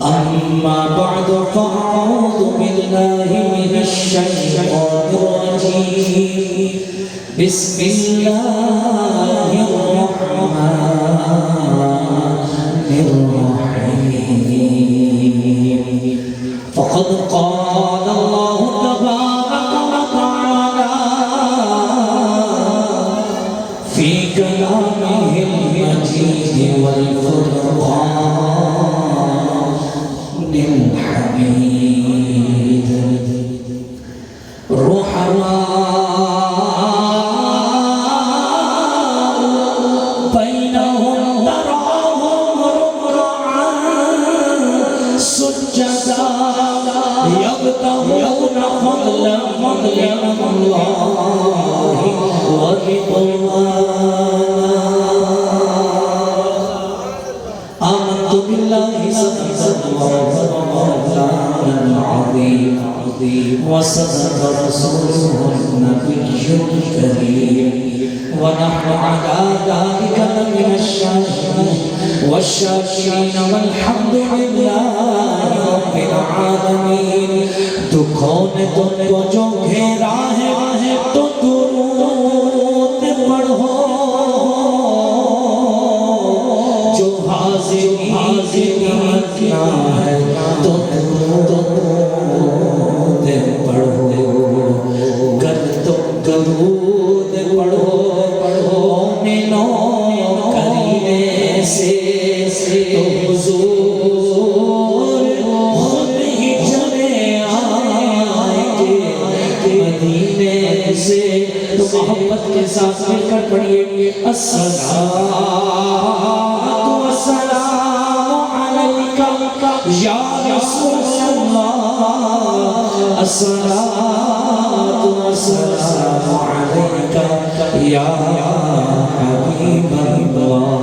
أما بعد فأعوذ بالله من الشيطان الرجيم بسم الله الرحمن الرحيم فقد قال الله تبارك وتعالى في كلامه المجيد والفرقان الحميد رحماء بينهم تراهم ركعا سجدا يبتغون فضلا من الله ورضوانا آمنت بالله صدق الله مولانا العظيم وصدق رسوله النبي الكريم ونحن على ذلك من الشاهدين والشاكرين والحمد لله رب العالمين دکھوں نے تم کو جو گھیرا ہے تو درود پڑھو جو حاضری کیا ہے تو درود پڑھو گر تم درود پڑھو مینو کرینے سے تو حضور خود ہی چلے آئیں گے مدینے سے تو محبت کے ساتھ مل کر پڑھیے الصلاۃ والسلام علیکہ یا رسول اللہ الصلاۃ والسلام علیکہ یا حبیب اللہ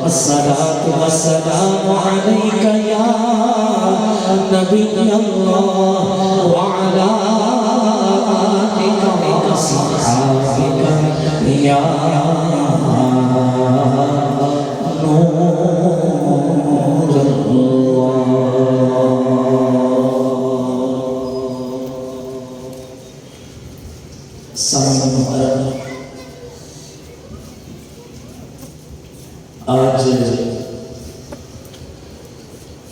الصلاۃ والسلام علیکہ یا نبی اللہ وعلی آلک وصحبک یا نور اللہ سامنے محترم آج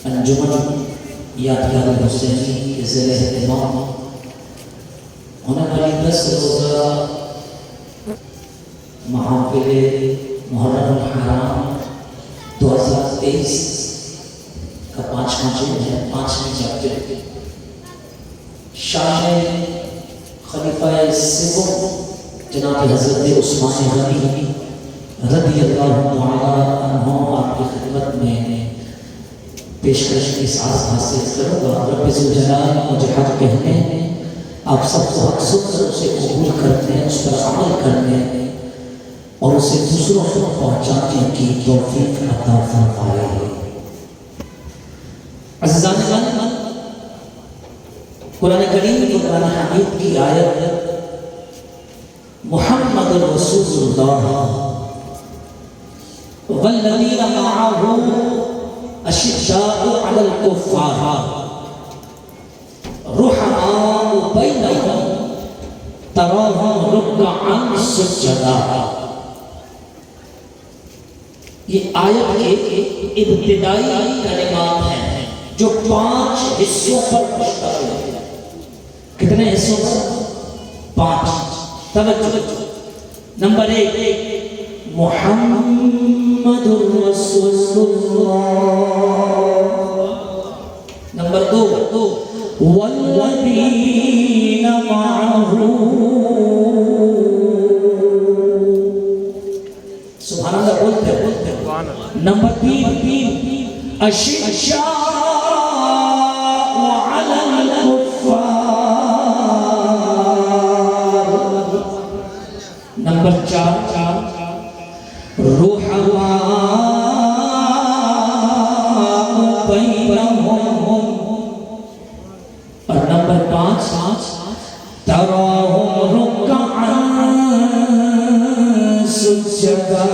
انجمن یادگار حسینی کے زیر اہتمام ہونے والی 10 روزہ محافل محرم الحرام 2023 کا 5واں چیپٹر شان خلیفہ سوم جناب حضرت عثمان غنی رضی اللہ تعالی عنہ آپ کی خدمت میں پیشکش کی ساز حاصل کروں گا رب ذوالجلال مجھے حق کہنے آپ سب کو حق سن کر اسے قبول کرتے ہیں اس پر عمل کرنے اور اسے دوسروں کو پہنچانے کی توفیق عطا فرمائے عزیزان قرآن کریم کی قرآن حمید کی آیت محمد رسول اللہ والذین معه اشداء علی الکفار رحماء بینہم تراہم رکعا سجدا یہ آیت کے ابتدائی کلمات ہیں جو 5 حصوں پر مشتمل ہے کتنے حصوں پر 5 توجہ نمبر 1 محمد رسول اللہ نمبر 2 والذین معه سبحان اللہ بولتے نمبر 3 اشداء علی الکفار نمبر 4 رحماء بینہم اور نمبر 5 تراہم رکعا سجدا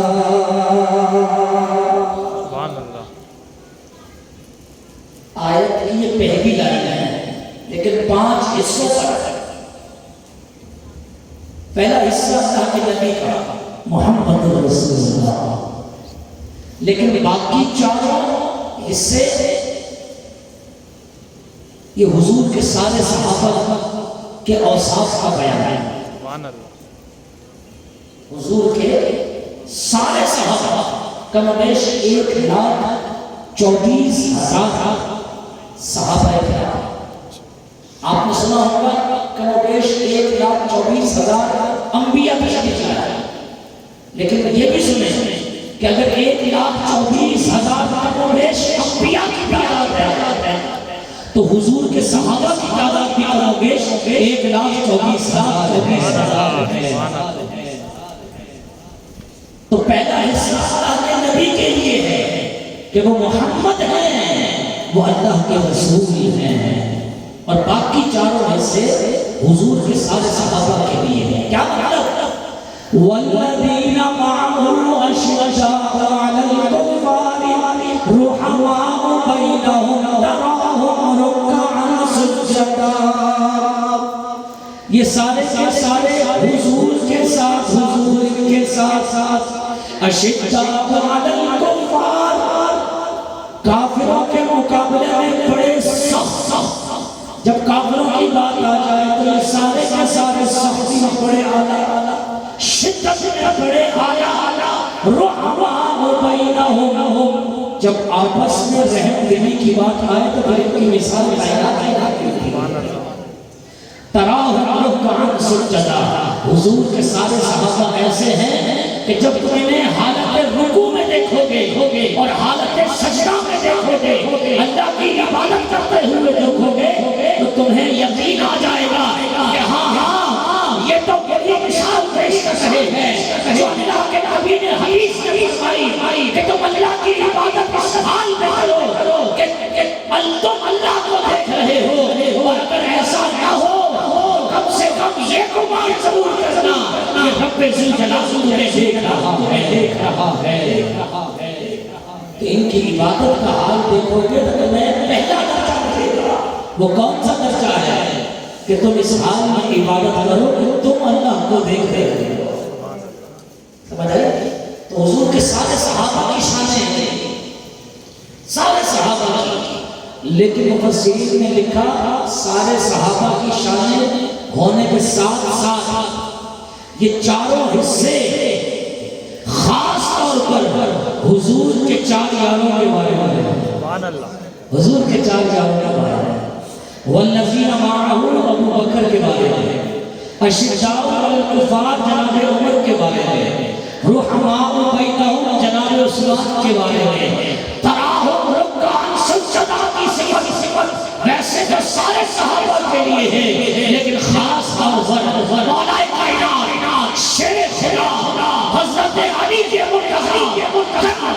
آیت کی یہ پہلی لائن ہے، لیکن 5 حصوں پر پہلا حصہ اللہ کے نبی کا محمد رسول اللہ، لیکن باقی 4 حصے یہ حضور کے سارے صحابہ کے اوصاف کا بیان ہے۔ حضور کے سارے صحابہ کم و بیش 1,24,000 صحابہ کرام، آپ نے سنا ہوگا کم و بیش 1,24,000 انبیاء تشریف لائے، لیکن یہ بھی سنیں کہ اگر 1,24,000 کم و بیش انبیاء کی تعداد ہے تو حضور کے صحابہ کی تعداد بھی کم و بیش 1,24,000 ہے۔ تو پہلا حصہ اللہ کے نبی کے لیے ہے کہ وہ محمد ہیں، وہ اللہ کے رسول ہیں، اور باقی 4 حصے حضور کے سارے صحابہ کے لیے ہیں۔ کیا مطلب؟ وَالَّذِينَ مَعَهُ أَشِدَّاءُ عَلَى الْكُفَّارِ رُحَمَاءُ بَيْنَهُمْ تَرَاهُمْ رُكَّعًا سُجَّدًا، یہ سارے کے سارے حضور کے ساتھ اشداء علی الکفار، کافروں کے مقابلے میں بڑے سخت، جب کافروں کی بات آ جائے تو یہ سارے کے سارے سختی میں بڑے اعلیٰ، شدت میں بڑے اعلیٰ، رحماء بینہم، جب آپس میں رحم دلی کی بات آئے تو بھائی کی مثال کائنات کی ہوتی ہے۔ تراہم رکعا سجدا، حضور کے سارے صحابہ ایسے ہیں کہ جب تم انہیں حالت رکوع میں دیکھو گے اور حالت سجدہ میں دیکھو گے، اللہ کی عبادت کرتے ہوئے دیکھو گے تو تمہیں یقین آ جائے گا کہ ہاں یہ تو بڑی مثال پیش کر رہے ہیں جو اللہ کے نبی نے حدیث میں فرمائی کہ تم اللہ کی عبادت اس حال میں کرو کہ تم اللہ کو دیکھ رہے ہو، اور اگر ایسا نہ ہو کم سے کم یہ گمان ضرور کرنا کہ رب ذوالجلال تمہیں دیکھ رہا ہے۔ تو ان کی عبادت کا حال دیکھو گے تو تمہیں پہلا درجہ ملے گا۔ وہ کون سا درجہ ہے کہ تم اس حال میں عبادت کرو کہ تم اللہ کو دیکھ رہے ہو۔ سمجھ آئے؟ تو حضور کے سارے صحابہ کی شانیں ہیں، سارے صحابہ کی، لیکن مفسرین نے لکھا سارے صحابہ کی شانیں ہونے کے ساتھ ساتھ یہ 4 حصے خاص طور پر حضور کے 4 یاروں کے بارے میں ہے۔ حضور کے 4 یاروں کے بارے میں، والذین معہ ابو بکر کے بارے میں، اشداء علی الکفار جناب عمر کے بارے میں، رحماء بینہم جناب عثمان کے بارے میں، تراہم رکعا سجدا کی صفت ویسے تو سارے صحابہ کے لیے ہے، لیکن خاص طور پر مولا کائنات شیر خدا حضرت علی کے مرتضی کرم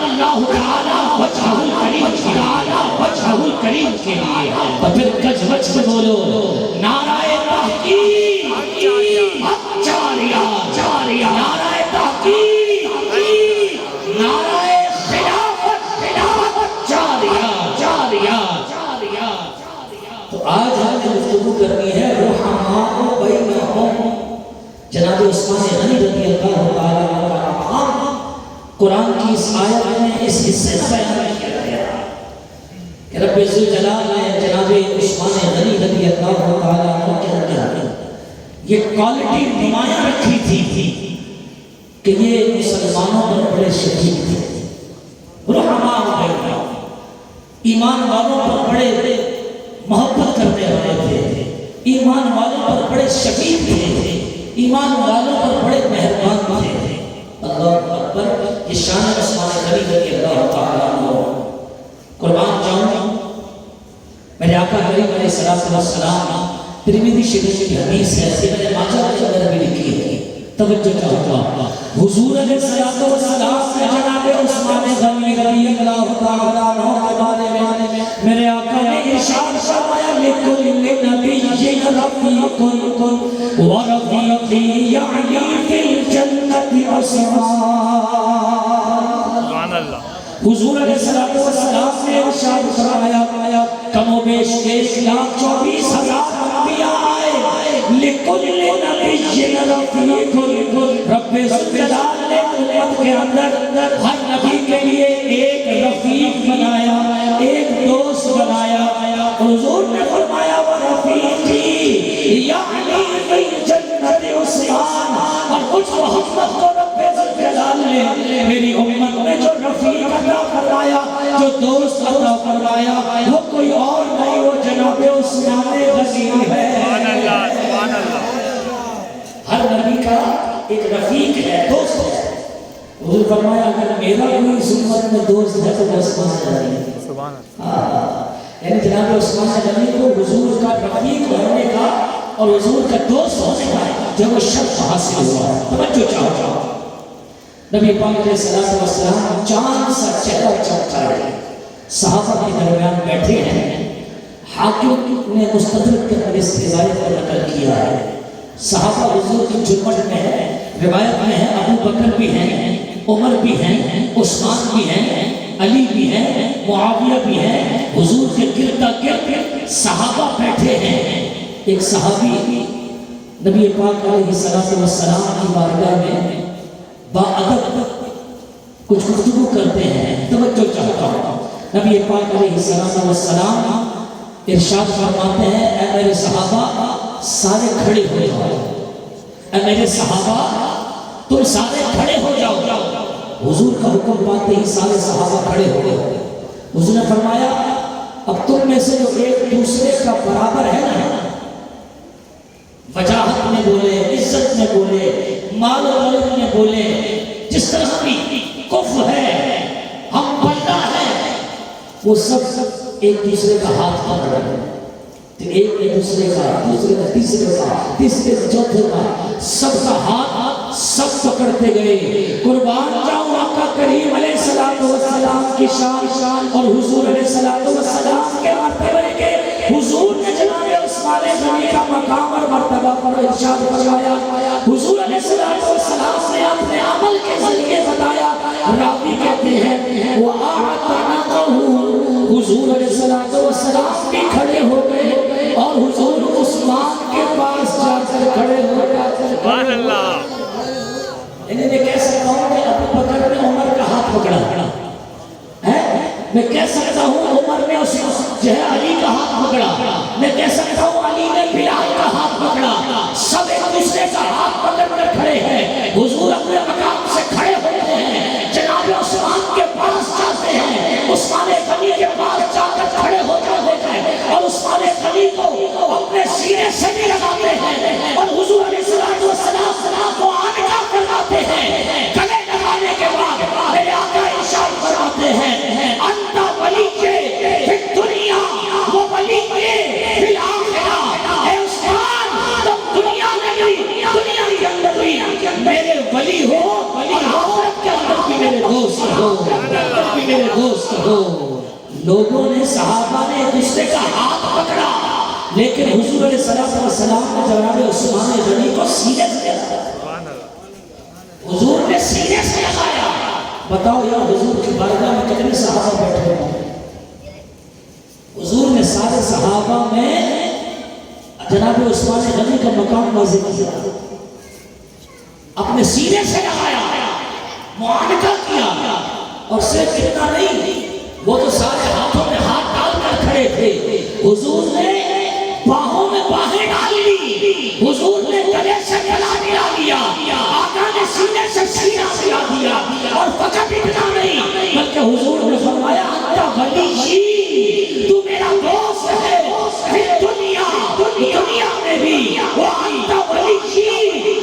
اللہ تعالی وجہہ الکریم کے لیے، اور پھر گج بج کے بولو نعرہ تحقیق حق جاریہ، نعرہ تحقیق، نعرہ خلافت جاریہ۔ تو آج ہم نے گفتگو کرنی ہے رحماء بینہم، جناب عثمان غنی رضی اللہ تعالیٰ عنہ کا مقام قرآن کی اس آیت میں اس حصے میں بیان کیا گیا کہ رب ذوالجلال نے جناب عثمان غنی رضی اللہ تعالیٰ عنہ کے اندر یہ کوالٹی نمایاں رکھی تھی کہ یہ مسلمانوں پر بڑے شفیق تھے، رحماء بینہم، ایمان والوں پر بڑے محبت کرنے والے تھے، ایمان والوں پر بڑے شفیق تھے، ایمان والوں پر بڑے مہربان تھے۔ اللہ اکبر، یہ شان عثمان غنی رضی اللہ تعالیٰ عنہ۔ قربان جاؤں میرے آقا کریم علیہ السلام ترمذی شریف کی حدیث ہے، ابن ماجہ کے اندر بھی لکھی ہے، توجہ چاہتا حضور علیہ السلام نے جناب عثمان غنی رضی اللہ تعالیٰ عنہ کے بارے میں میرے آقا نے ارشاد فرمایا لِكُلِّ نَبِيٍّ رَفِيقٌ وَرَفِيقِي یعنی فِی الْجَنَّةِ عُثمان۔ حضور علیہ السلام نے ارشاد فرمایا کم و بیش 1,24,000 انبیاء آئے، لِكُلِّ نَبِيٍّ رَفِيقٌ، رب ذوالجلال نے امت کے اندر ہر نبی کے لیے ایک رفیق بنایا، ایک دوست بنایا۔ حضور نے فرمایا وَرَفِيقِي یعنی فِی الجنۃ عثمان، اور مجھ محمد کو رب ذوالجلال نے میری امت میں جو رفیق عطا فرمایا، جو دوست عطا فرمایا، وہ کوئی اور نہیں، وہ جناب عثمان غنی ہے۔ سبحان اللہ، سبحان اللہ۔ ہر نبی کا ایک رفیق ہے، دوست ہے۔ حضور فرمایا اگر میرا کوئی اس امت میں دوست ہے تو عثمان غنی ہے۔ سبحان اللہ۔ یعنی جناب عثمان غنی کو حضور کا رفیق ہونے کا اور حضور کا دوست ہونے کا جو وہ شرف حاصل ہوا۔ توجہ چاہو، نبی پاک علیہ السلام چاند سا چہرہ چمکا رہے ہیں، صحابہ کے درمیان بیٹھے ہیں۔ حاکم نے مستدرک کے اندر اس روایت کو نقل کیا ہے۔ صحابہ حضور کی جھرمٹ میں ہے، روایت میں ہے ابو بکر بھی ہیں، عمر بھی ہیں، عثمان بھی ہیں، علی بھی ہیں، معاویہ بھی ہیں۔ حضور کے گرد گرد صحابہ بیٹھے ہیں۔ ایک صحابی نبی پاک علیہ السلام کی بارگاہ میں باادب کچھ گفتگو کرتے ہیں، توجہ چاہتا ہوں۔ نبی پاک علیہ السلام ارشاد فرماتے ہیں اے میرے صحابہ سارے کھڑے ہو جاؤ، اے میرے صحابہ تم سارے کھڑے ہو جاؤ۔ حضور کا حکم پاتے ہی سارے صحابہ کھڑے ہو گئے۔ حضور نے فرمایا اب تم میں سے جو ایک دوسرے کا برابر ہے نا، وجاہت میں بولے، عزت میں بولے، مال و دولت میں بولے، جس طرح بھی کفر ہے، ہم بندہ ہے، وہ سب ایک دوسرے کا ہاتھ پکڑ رہے ہیں۔ ایک دوسرے کا، دوسرے کا، تیسرے کا، تیسرے کا، چوتھے کا، سب کا ہاتھ سب پکڑتے گئے۔ قربان جاؤں آقا کریم علیہ السلام کی شان اور حضور علیہ السلام کے مرتبے کے۔ حضور نے جناب عثمان غنی کا مقام اور مرتبہ پر ارشاد فرمایا۔ حضور علیہ السلام نے اپنے عمل کے ذریعے بتایا۔ راوی کہتے ہیں حضور علیہ السلام بھی کھڑے ہو گئے اور حضور عثمان کے پاس جا کر کھڑے ہو گئے۔ سبحان اللہ۔ میں کہہ سکتا ہوں کہ ابو بکر نے عمر کا ہاتھ پکڑا ہے، میں کہہ سکتا ہوں عمر نے علی کا ہاتھ پکڑا، میں کہہ سکتا ہوں علی نے بلال کا ہاتھ پکڑا۔ سب ایک دوسرے کا ہاتھ پکڑ کر کھڑے ہیں۔ حضور اپنے مقام سے کھڑے ہوتے ہیں، جناب عثمان کے پاس جاتے ہیں، عثمان غنی کے پاس جا کر کھڑے ہو جاتے ہیں اور عثمان غنی کو اپنے سینے سے بھی لگاتے ہیں اور حضور علیہ السلام کو آنکھا فرماتے ہیں۔ گلے لگانے کے بعد میرے آقا ارشاد فرماتے ہیں انت ولی کے فی الدنیا و ولی کے فی الاخرہ۔ اے عثمان تم دنیا میں بھی، دنیا کے اندر بھی میرے ولی ہو اور آخرت کے اندر بھی میرے دوست ہو، بھی میرے دوست ہو۔ لوگوں نے، صحابہ نے ایک دوسرے کا ہاتھ پکڑا، لیکن حضور علیہ السلام نے جناب عثمان غنی کو سینے سے لگایا۔ حضور نے سینے سے لگایا۔ بتاؤ یا حضور کی بارگاہ میں کتنے صحابہ بیٹھے ہیں؟ حضور نے سارے صحابہ میں جناب عثمان غنی کا مقام واضح کیا، اپنے سینے سے لگایا، معانقہ کیا۔ اور صرف اتنا نہیں، وہ تو سارے ہاتھوں میں ہاتھ ڈال کر کھڑے تھے، حضور نے باہوں میں باہیں ڈال لی، حضور نے گلے سے گلا ملا لیا، آقا نے سینے سے سینہ ملا دیا۔ اور فقط اتنا نہیں بلکہ حضور نے فرمایا انت ولی، تو میرا دوست ہے فی دنیا، دنیا میں بھی، وہ انت ولی،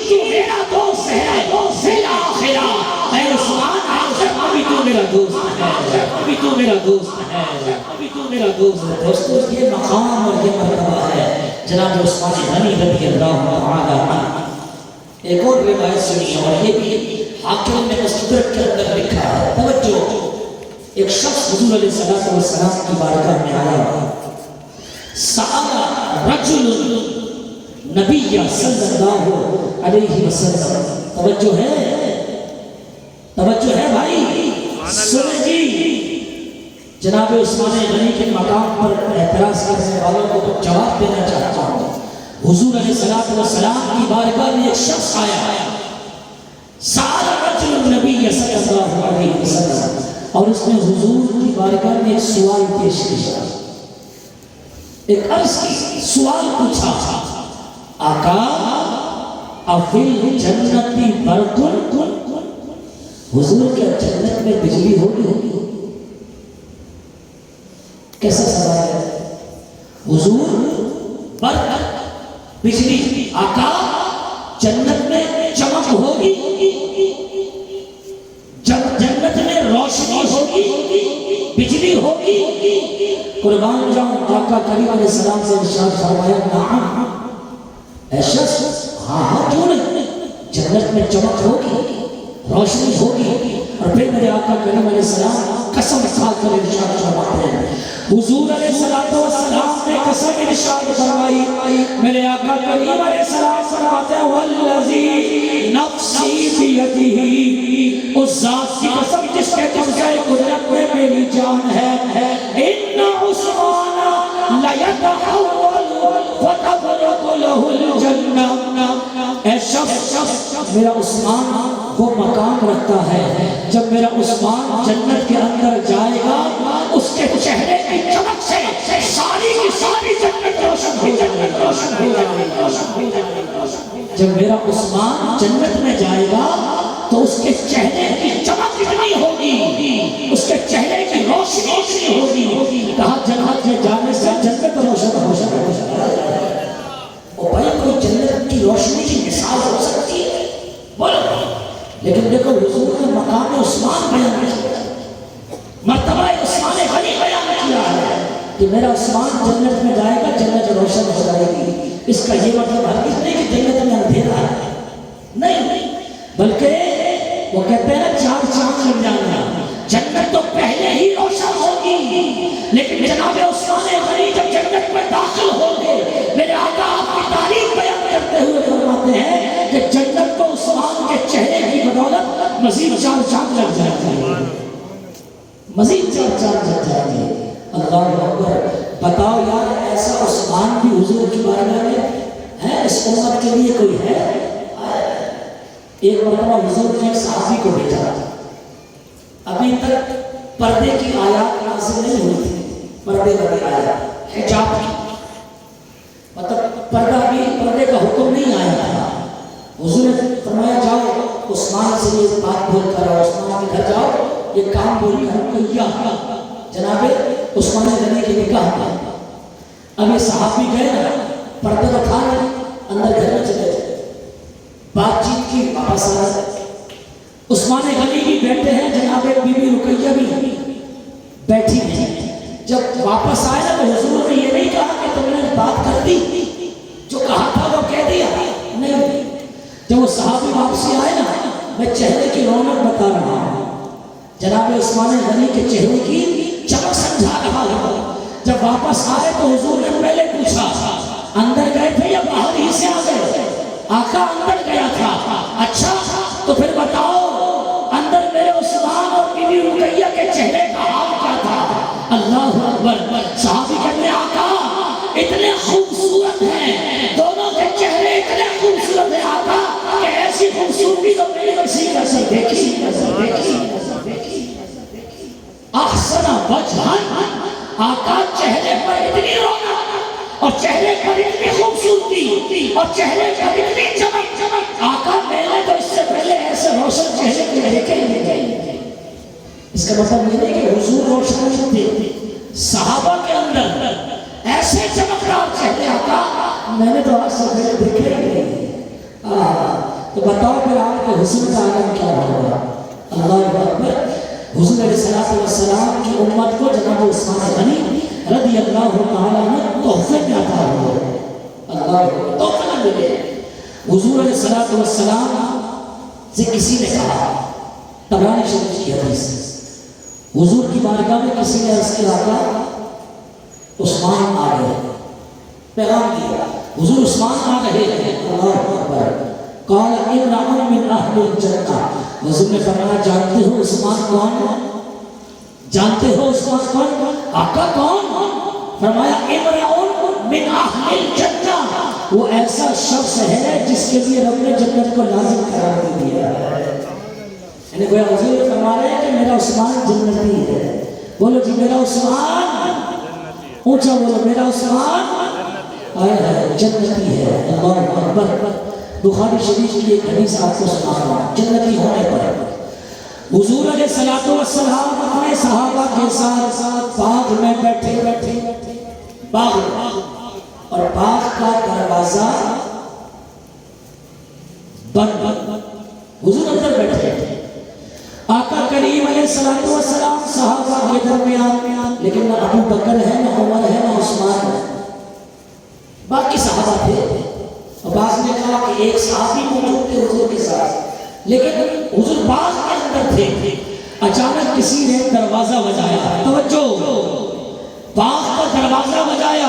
تو میرا دوست ہے فی الاخرہ۔ اے عثمان آخر بھی تو میرا دوست ہے، ابھی تو میرا دوست ہے، ابھی تو میرا دوست ہے۔ دوستو یہ مقام اور یہ مرتبہ ہے جناب عثمان غنی رضی اللہ تعالی عنہ۔ ایک اور روایت سنی اور یہ بھی حاکم نے مستدرک کے اندر لکھا ہے، توجہ۔ ایک شخص حضور علیہ السلام کی بارگاہ میں آیا، سأل رجل نبی صلی اللہ علیہ وسلم، توجہ ہے، توجہ ہے بھائی، سنیں جی، جناب عثمان غنی کے مقام پر اعتراض کرنے والوں کو تو جواب دینا چاہتا ہوں۔ حضور علیہ السلام کی بارگاہ میں ایک شخص آیا، سأل رجل النبی صلی اللہ علیہ وسلم، اور اس نے حضور کی بارگاہ میں ایک سوال پیش کیا، ایک عرض کی، سوال پوچھا، آقا افل جنتی برقن، حضور کیا جنت میں بجلی ہوگی؟ کیسا سوال ہے؟ حضور برق بجلی، آقا جنت میں چمک ہوگی، جنت میں روشنی ہوگی، بجلی ہوگی؟ قربان جاؤں آقا کریم علیہ السلام سے ارشاد فرمایا، نعم، اے شخص ہاں کیوں نہیں، جنت میں چمک ہوگی، روشنی ہوگی۔ اور پھر میرے آقا کریم علیہ السلام قسم کھا کر ارشاد فرماتے ہیں، حضور علیہ السلام نے قسم ارشاد فرمائی، میرے آقا کریم علیہ السلام فرماتے ہیں، والذی نفسی بیدہ، اس ذات کی قسم جس کے قبضہ قدرت میں میری جان ہے، ان عثمان لیتحول فتبرق لہ الجنہ، اے شخص میرا عثمان وہ مقام رکھتا ہے، جب میرا عثمان جنت کے اندر جائے گا اس کے چہرے کی چمک سے ساری کی ساری جنت روشن ہو جائے گی۔ جب میرا عثمان جنت میں جائے گا تو اس کے چہرے کی چمک اتنی ہوگی، اس کے چہرے کی روشنی اتنی ہوگی، کہا جنت میں جانے سے جنت روشن ہو جائے۔ اور بھائی کوئی جنت کی روشنی کی مثال ہو سکتی ہے؟ بولو، لیکن دیکھو حضور نے مقام عثمان بیان کیا، مرتبہ عثمان غنی بیان کیا ہے کہ میرا عثمان جنت میں جائے گا، جنت روشن ہو جائے گی۔ اس کا یہ مطلب ہرگز نہیں کہ جنت میں اندھیرا ہے، نہیں، بلکہ وہ کہتے ہیں چار چاند لگ جانا، جنت تو پہلے ہی روشن ہوگی، لیکن جناب عثمان غنی جب جنت میں داخل ہوں گے، میرے آقا آپ کی تعریف بیان کرتے ہوئے فرماتے ہیں کہ جنت کو عثمان کے چہرے کی بدولت مزید چار چاند لگ جائیں گے، مزید چار چاند لگ جائیں گے۔ اللہ اکبر، بتاؤ یار ایسا عثمان بھی حضور کی بارگاہ میں ہے؟ اس امت کے لیے کوئی ہے؟ ایک مرتبہ حضور نے ایک صحابی کو بھیجا، ابھی تک پردے کی آیات نازل نہیں ہوئی تھی، پردے والی آیات، حجاب کی، مطلب پردے کا حکم نہیں آیا تھا۔ حضور نے فرمایا جاؤ عثمان سے یہ بات بول کر آؤ، عثمان کے گھر جاؤ یہ کام بول کر جناب عثمان غنی کے نکاح کا۔ اب یہ صحابی گئے نا، پردہ رکھا رہے، اندر گھر میں چلے گئے، بات چیت کی، واپس آ رہے، عثمان غنی بھی بیٹھے ہیں، جناب بی بی رقیہ بھی بیٹھی ہیں۔ جب واپس آئے نا تو حضور نے یہ نہیں کہا کہ تم نے بات کر دی، جو کہا تھا وہ کہہ دیا، نہیں۔ جب وہ صحابی واپسی آئے نا، میں چہرے کی رونق بتا رہا ہوں، جناب عثمان غنی کے چہرے کی چمک سمجھا رہا ہوں۔ جب واپس آئے تو حضور نے پہلے پوچھا اندر گئے تھے یا باہر ہی سے آ گئے؟ آقا اندر گیا تھا۔ اچھا تو پھر بتاؤ اندر میرے عثمان اور بی بی رقیہ کے چہرے کا حال کیا تھا؟ اللہ اکبر، صحابی کہتے ہیں آقا اتنے خوبصورت ہیں، دونوں کے چہرے اتنے خوبصورت ہیں آقا کہ ایسی خوبصورتی تو میری نصیب سے دیکھی احسن وجہن، آقا چہرے پر اتنی رونق اور چہرے پر اتنی خوبصورتی اور چہرے پر اتنی چمک، آقا میں نے تو اس سے پہلے ایسے روشن چہرے کو دیکھے ہی نہیں۔ اس کا مطلب یہ نہیں کہ حضور روشن تھے، صحابہ کے اندر ایسے چمکدار چہرے آقا میں نے تو آج سے پہلے دیکھے ہی نہیں۔ تو بتاؤ پھر آپ کے حسن کا عالم کیا ہوگا؟ اللہ اکبر۔ حضور علیہ السلام کی امت کو جناب عثمان غنی رضی اللہ تعالیٰ نے تحفے میں عطا ہوئے، اللہ کو تحفے میں ملے۔ حضور علیہ السلام سے کسی نے کہا، طبرانی شریف کی حدیث، حضور کی بارگاہ میں کسی نے عرض کیا آقا عثمان آ گئے، پیغام دیا حضور عثمان آ رہے ہیں، اللہ اکبر۔ قال امرؤ من اہل الجنہ، حضور نے فرمایا جانتے ہو عثمان کون ہے؟ جانتے ہو عثمان کون؟ آقا کون؟ فرمایا امرؤن من اہل الجنہ، وہ ایسا شخص ہے جس کے لیے رب نے جنت کو لازم قرار دے دیا ہے۔ یعنی کوئی حضور فرما رہے ہیں کہ میرا عثمان جنتی ہے۔ بولو جی میرا عثمان، اونچا بولو میرا عثمان جنتی ہے۔ اللہ اکبر۔ بخاری شریف کی ایک حدیث آپ کو سناتا ہوں جنتی ہونے پر۔ حضور علیہ الصلوۃ والسلام اپنے صحابہ کے ساتھ باغ میں بیٹھے باغ، اور باغ کا دروازہ بند، حضور اندر بیٹھے، آقا کریم علیہ الصلوۃ والسلام صحابہ کے درمیان، لیکن نہ ابو بکر ہے، نہ عمر ہے، نہ عثمان ہے، باقی صحابہ تھے۔ اور بعض نے کہا کہ ایک صحابی موجود تھے حضور کے ساتھ، لیکن حضور باغ کے اندر تھے۔ اچانک کسی نے دروازہ بجایا، توجہ، باغ کا دروازہ بجایا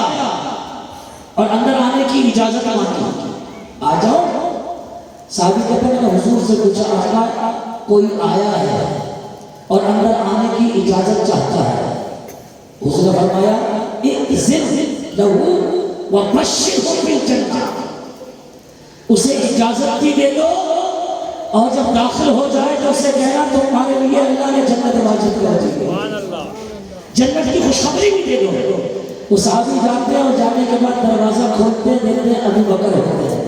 اور اندر آنے کی اجازت مانگی، آ جاؤ۔ صحابی کہتے ہیں کہ حضور سے پوچھا، آقا کوئی آیا ہے اور اندر آنے کی اجازت چاہتا ہے؟ حضور نے فرمایا اذن لہو وبشرہ بالجنہ، اسے اجازت بھی دے دو اور جب داخل ہو جائے تو اسے کہنا تمہارے لیے اللہ نے جنت واجب کر دی ہے، جنت کی خوشخبری بھی دے دو۔ وہ صحابی جاتے ہیں اور جانے کے بعد دروازہ کھولتے دیکھتے ابو بکر ہوتے ہیں،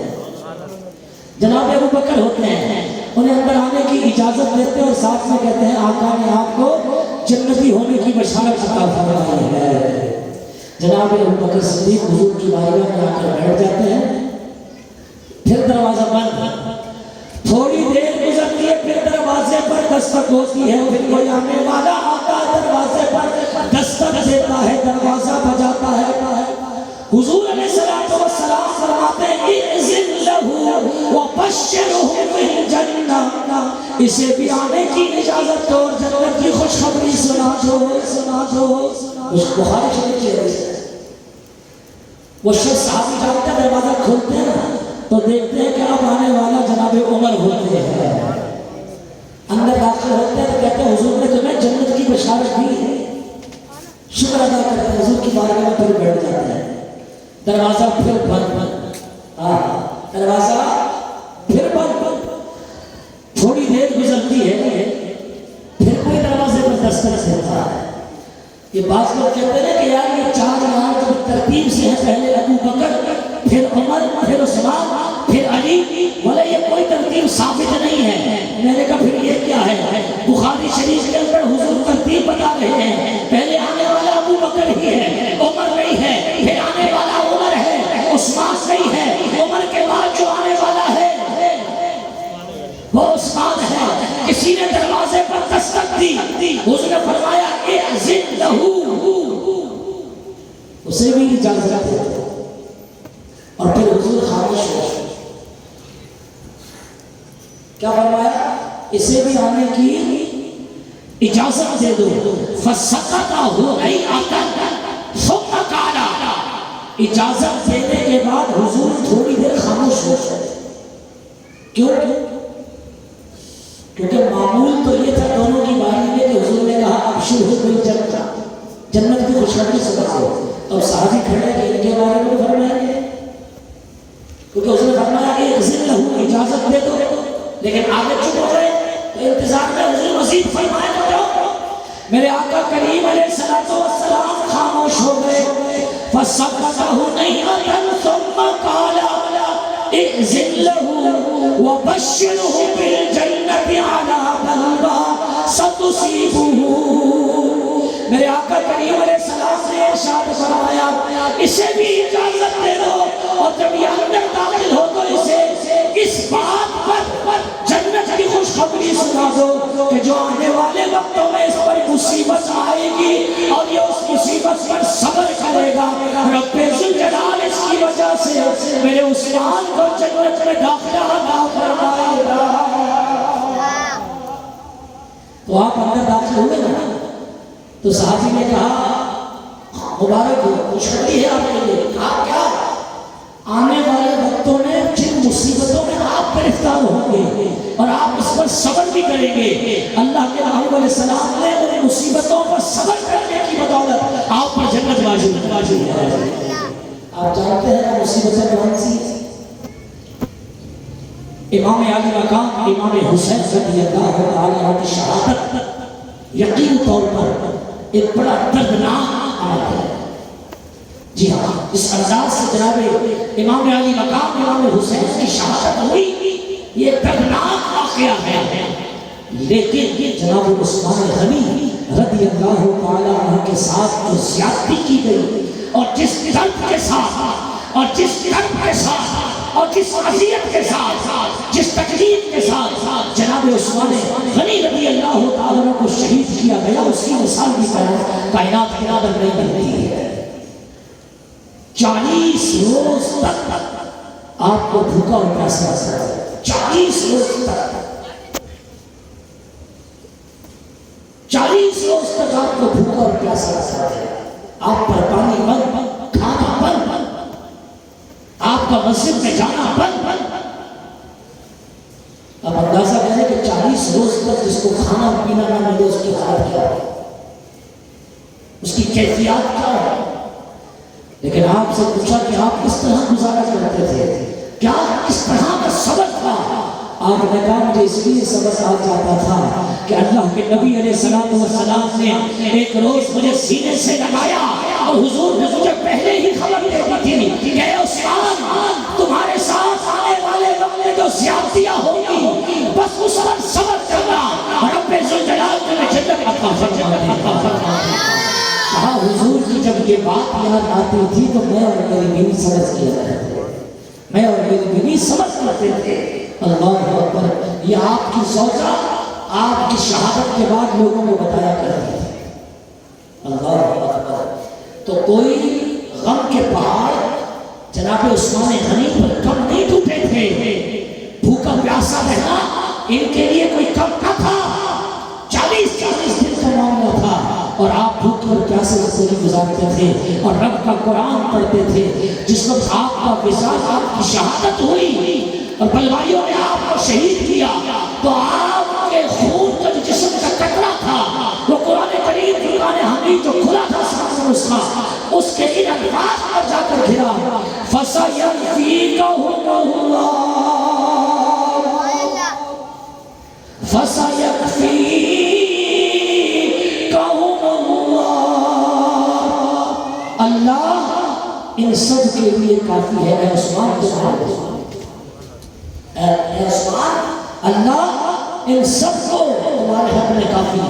جناب ابو بکر ہوتے ہیں، انہیں اندر آنے کی اجازت دیتے اور ساتھ میں کہتے ہیں آقا نے آپ کو جنتی ہونے کی بشارت عطا فرمائی ہے۔ جناب ابو بکر صدیق حضور کی بارگاہ میں آ کر بیٹھ جاتے ہیں، پھر دروازہ بند، تھوڑی دیر گزرتی ہے، پھر دروازے پر دستک ہوتی ہے، پھر کوئی آنے والا آتا ہے، دروازے پر دستک دیتا ہے، دروازہ بجاتا ہے۔ حضور علیہ الصلوۃ والسلام فرماتے ہیں اذن لہ وبشرہ بالجنہ، اسے بھی آنے کی اجازت دو اور جنت کی خوشخبری سنا دو۔ اس بخاری شریف کی حدیث ہے۔ وہ شخص صحابی جانتے ہیں، دروازہ کھولتے ہیں تو دیکھتے ہیں کہ اب آنے والا جناب عمر ہوتے ہیں، اندر داخل ہوتے ہیں تو کہتے ہیں حضور نے تمہیں جنت کی بشارت دی ہے، شکر ادا کرتے ہیں، حضور کی بارگاہ میں پھر بیٹھ جاتے ہیں، دروازہ پھر بند، دروازہ پھر بند، تھوڑی دیر گزرتی ہے، پھر کوئی دروازے پر دستک دیتا ہے۔ یہ بعض لوگ کہتے ہیں کہ یار یہ چار نام جو ترتیب سے ہیں، پہلے ابو بکر، پھر عمر، پھر عثمان، پھر علی، بولے یہ کوئی ترتیب ثابت نہیں ہے۔ میں نے کہا پھر یہ کیا ہے؟ بخاری شریف کے اندر حضور ترتیب بتا رہے ہیں، پہلے آنے والا ابو بکر ہی ہے، عمر نہیں ہے، پھر آنے والا عمر ہے، عثمان نہیں ہے، عمر کے بعد جو آنے والا ہے وہ عثمان ہے۔ کسی نے دروازے پر دستک دی، حضور نے فرمایا اذن لہ، اسے بھی اجازت دے دو، اور پھر حضور خاموش ہو، کیا فرمایا؟ اسے بھی آنے کی اجازت دے دو۔ فسکت ہنیئۃ ثم قال، اجازت دینے کے بعد حضور تھوڑی دیر خاموش ہو گئے۔ کیوں؟ کیونکہ معمول تو یہ تھا دونوں کی باری میں کہ حضور نے کہا ابشروا بالجنہ، جنت کی خوشخبری سنا دو، تو صحابی کھڑے کہ ان کے بارے میں فرمائیں گے، کیونکہ حضور نے فرمایا اذن لہ، اجازت دے دو، لیکن آگے چپ ہو گئے تو انتظار میں حضور مزید فرمائے تو جاؤ۔ میرے آقا کریم علیہ الصلوۃ والسلام خاموش ہو گئے۔ فسکت ہنیئۃ ثم قال اذن لہ وبشرہ بالجنہ علی بلوہ ستصیبہ۔ میرے آقا کریم علیہ السلام نے ارشاد فرمایا اسے بھی اجازت دے دو، اور جب یہ اندر داخل ہو تو اسے اس بات پر جنت کی خوشخبری سنا دو کہ جو آنے والے وقتوں میں اس پر مصیبت آئے گی اور یہ اس مصیبت پر صبر کرے گا، رب ذوالجلال اس کی وجہ سے میرے عثمان کو جنت میں داخلہ عطا فرمائے گا۔ تو آپ اندر داخل ہوئے نا، تو صحابی نے کہا مبارک ہو، خوشخبری ہے آپ کے لیے۔ کہا کیا؟ آنے والے وقتوں میں جن مصیبتوں میں آپ گرفتار ہوں گے اور آپ اس پر صبر بھی کریں گے، اللہ کے رسول علیہ السلام نے ان مصیبتوں پر واجب ہے۔ آپ جانتے ہیں مصیبتیں کون سی ہیں؟ امام علی مقام امام حسین رضی اللہ تعالیٰ عنہ کی شہادت یقین طور پر ایک بڑا دردناک عمل ہے۔ جی ہاں، اس انداز سے جناب امام علی مقام امام حسین کی شہادت ہوئی، یہ دردناک واقعہ ہے، لیکن جناب عثمان غنی رضی اللہ تعالیٰ عنہ کے ساتھ جو زیادتی کی گئی اور جس درد کے ساتھ اور جس درد کے ساتھ اور جس اذیت کے ساتھ جس تکلیف کے ساتھ جناب عثمان غنی رضی اللہ تعالیٰ عنہ کو شہید کیا گیا، اس کی مثال بھی کائنات کے نادر نہیں بنتی ہے۔ 40 روز تک آپ کو بھوکا اور پیاسا رکھا، 40 روز تک 40 روز تک آپ کو بھوکا اور پیاسا رکھا ہے، آپ پر پانی بند، کھانا بند، آپ کا مسجد میں جانا بند۔ اب اندازہ کریں کہ 40 روز تک جس کو کھانا پینا نہ ملے اس کی حالت کیا ہے، اس کی کیفیات کیا ہے۔ لیکن آپ سے پوچھا کہ آپ کس طرح گزارا کرتے تھے، کیا اس طرح کا صبر تھا؟ آپ نے کہا مجھے اس لیے صبر آ جاتا تھا کہ اللہ کے نبی علیہ السلام نے ایک روز مجھے سینے سے لگایا اور حضور نے مجھے پہلے ہی خبر دے دی تھی کہ اے عثمان، تمہارے ساتھ آنے والے وقت میں جو زیادتیاں ہوگی بس اس وقت صبر کرنا، رب ذوالجلال تمہیں جنت عطا فرمائے۔ کہا حضور کی جب یہ بات یاد آتی تھی تو میں اور میری بیوی سمجھ کیا کرتے، میں اور میری بیوی سمجھ کرتے تھے۔ اللہ اکبر، یہ آپ کی زوجہ آپ کی شہادت کے بعد لوگوں کو بتایا کرتی تھی۔ اللہ اکبر، تو کوئی غم کے پہاڑ جناب عثمان غنی پر کم نہیں ٹوٹے تھے، بھوکا پیاسا رہنا ان کے لیے کوئی کم نہ تھا، 40 دن کا معاملہ تھا، اور آپ بھوک اور پیاسے سے گزارتے تھے اور رب کا قرآن پڑھتے تھے۔ جس وقت آپ کا وصال، آپ کی شہادت ہوئی اور بلوائیوں نے آپ کو شہید کیا تو آپ کے خون کا جو جسم کا قطرہ تھا وہ قرآن کریم فرقان حمید جو کھلا تھا سامنے اس کے ان الفاظ پر جا کر گھرا، فَسَيَكْفِيكَهُمُ اللَّهُ فَسَيَكْفِيكَهُمُ اللَّهُ، اللہ ان سب کے لیے کافی ہے۔ اے عثمان، اے عثمان، اللہ ان سب کو تمہارے حق میں کافی ہے۔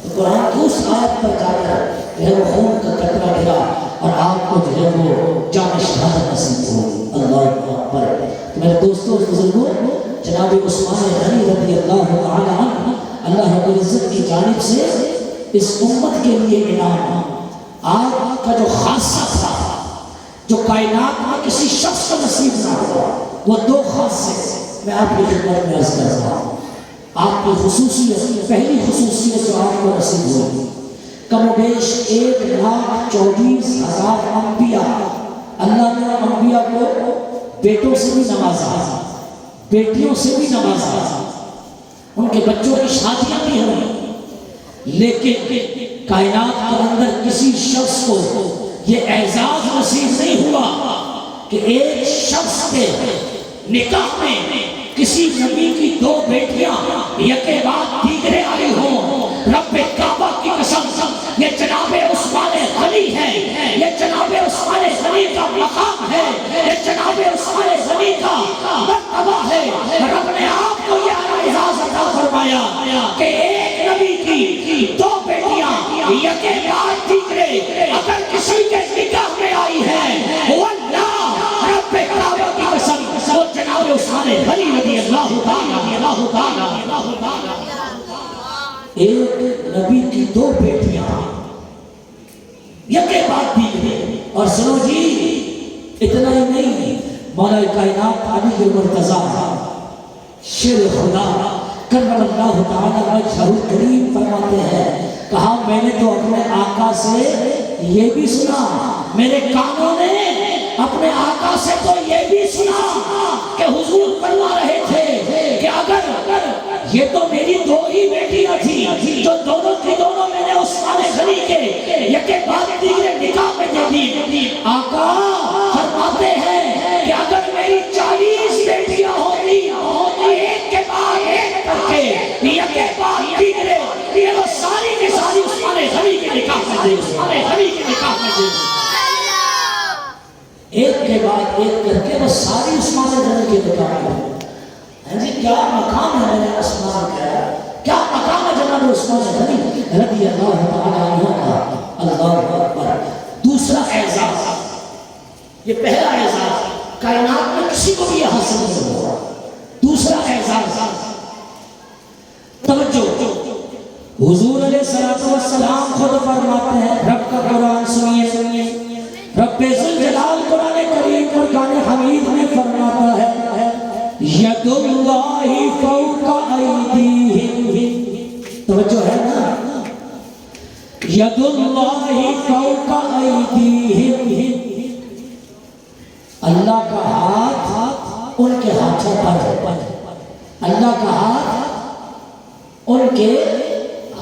تو قرآن کی اس آیت پر جا کر وہ خون کا قطرہ گرا اور آپ کو جو ہے وہ جام شہادت نصیب ہو۔ اللہ اکبر۔ میرے دوستوں بزرگوں، جناب عثمان غنی رضی اللہ تعالی عنہ، اللہ رب العزت کی جانب سے اس امت کے لیے انعام، آپ کا جو خاصہ تھا جو کائنات میں کسی شخص کو نصیب نہ ہوا، وہ 2 خاصے میں آپ کی خدمت میں عرض کر رہا ہوں۔ آپ کی خصوصیت، پہلی خصوصیت جو آپ کو نصیب ہوئی، کم و بیش 1,24,000 انبیاء، اللہ نے انبیاء کو بیٹوں سے بھی نوازا، بیٹیوں سے بھی نوازا، ان کے بچوں کی شادیاں بھی ہوئی، لیکن کائنات کے اندر کسی شخص کو یہ اعزاز نصیب نہیں ہوا کہ ایک شخص کے نکاح میں کسی نبی کی 2 بیٹیاں یکے بعد دیگرے آئی ہوں۔ رب کعبہ کی قسم، یہ جناب عثمان غنی ہے، یہ جناب عثمان غنی کا مقام ہے، یہ جناب عثمان غنی کا مرتبہ ہے۔ رب نے آپ کو یہ اعزاز عطا فرمایا کہ ایک نبی کی 2 بیٹیاں یکے بعد دیگرے اگر کسی کے نکاح میں آئی ہے، واللہ رب کعبہ کی قسم وہ جناب عثمان غنی رضی اللہ تعالی۔ ایک نبی کی 2 بیٹیاں یکے بعد دیگرے، اور سنو جی اتنا ہی نہیں، مولا کائنات علی المرتضیٰ شیر خدا کرم اللہ تعالی وجہہ الکریم فرماتے ہیں، کہا میں نے تو اپنے آقا سے یہ بھی سنا، میرے کانوں نے اپنے آقا سے تو یہ بھی سنا کہ حضور فرما رہے تھے کہ اگر یہ تو میری دو ہی بیٹیاں تھی جو دونوں کی دونوں میں نے عثمان غنی کے یکے بعد دیگرے نکاح میں دے دی. آقا فرماتے ہیں کہ اگر میری 40 بیٹیاں ہوتی ایک کے بعد ایک کر کے یکے بعد دیگرے یہ وہ ساری کی ساری عثمان غنی کے نکاح میں دے. عثمان غنی کے نکاح میں دے ایک کے بعد ایک کر کے وہ ساری عثمان غنی کے نکاح میں دے. جی کیا مقام ہے میرے عثمان کا, کیا مقام ہے جناب عثمان غنی رضی اللہ تعالیٰ عنہ کا. اللہ اکبر. دوسرا اعزاز, یہ پہلا اعزاز کائنات میں کسی کو بھی حاصل نہیں ہوا. دوسرا اعزاز توجہ, حضور علیہ السلام خود فرماتے ہیں, رب کا قرآن سنیے, رب ذوالجلال قرآن کریم فرقان حمید میں فرماتا ہے ید اللہ فوق ایدیہم. توجہ ہے نا, ید اللہ فوق ایدیہم, اللہ کا ہاتھ ان کے ہاتھوں پر ہے. اللہ کا ہاتھ ان کے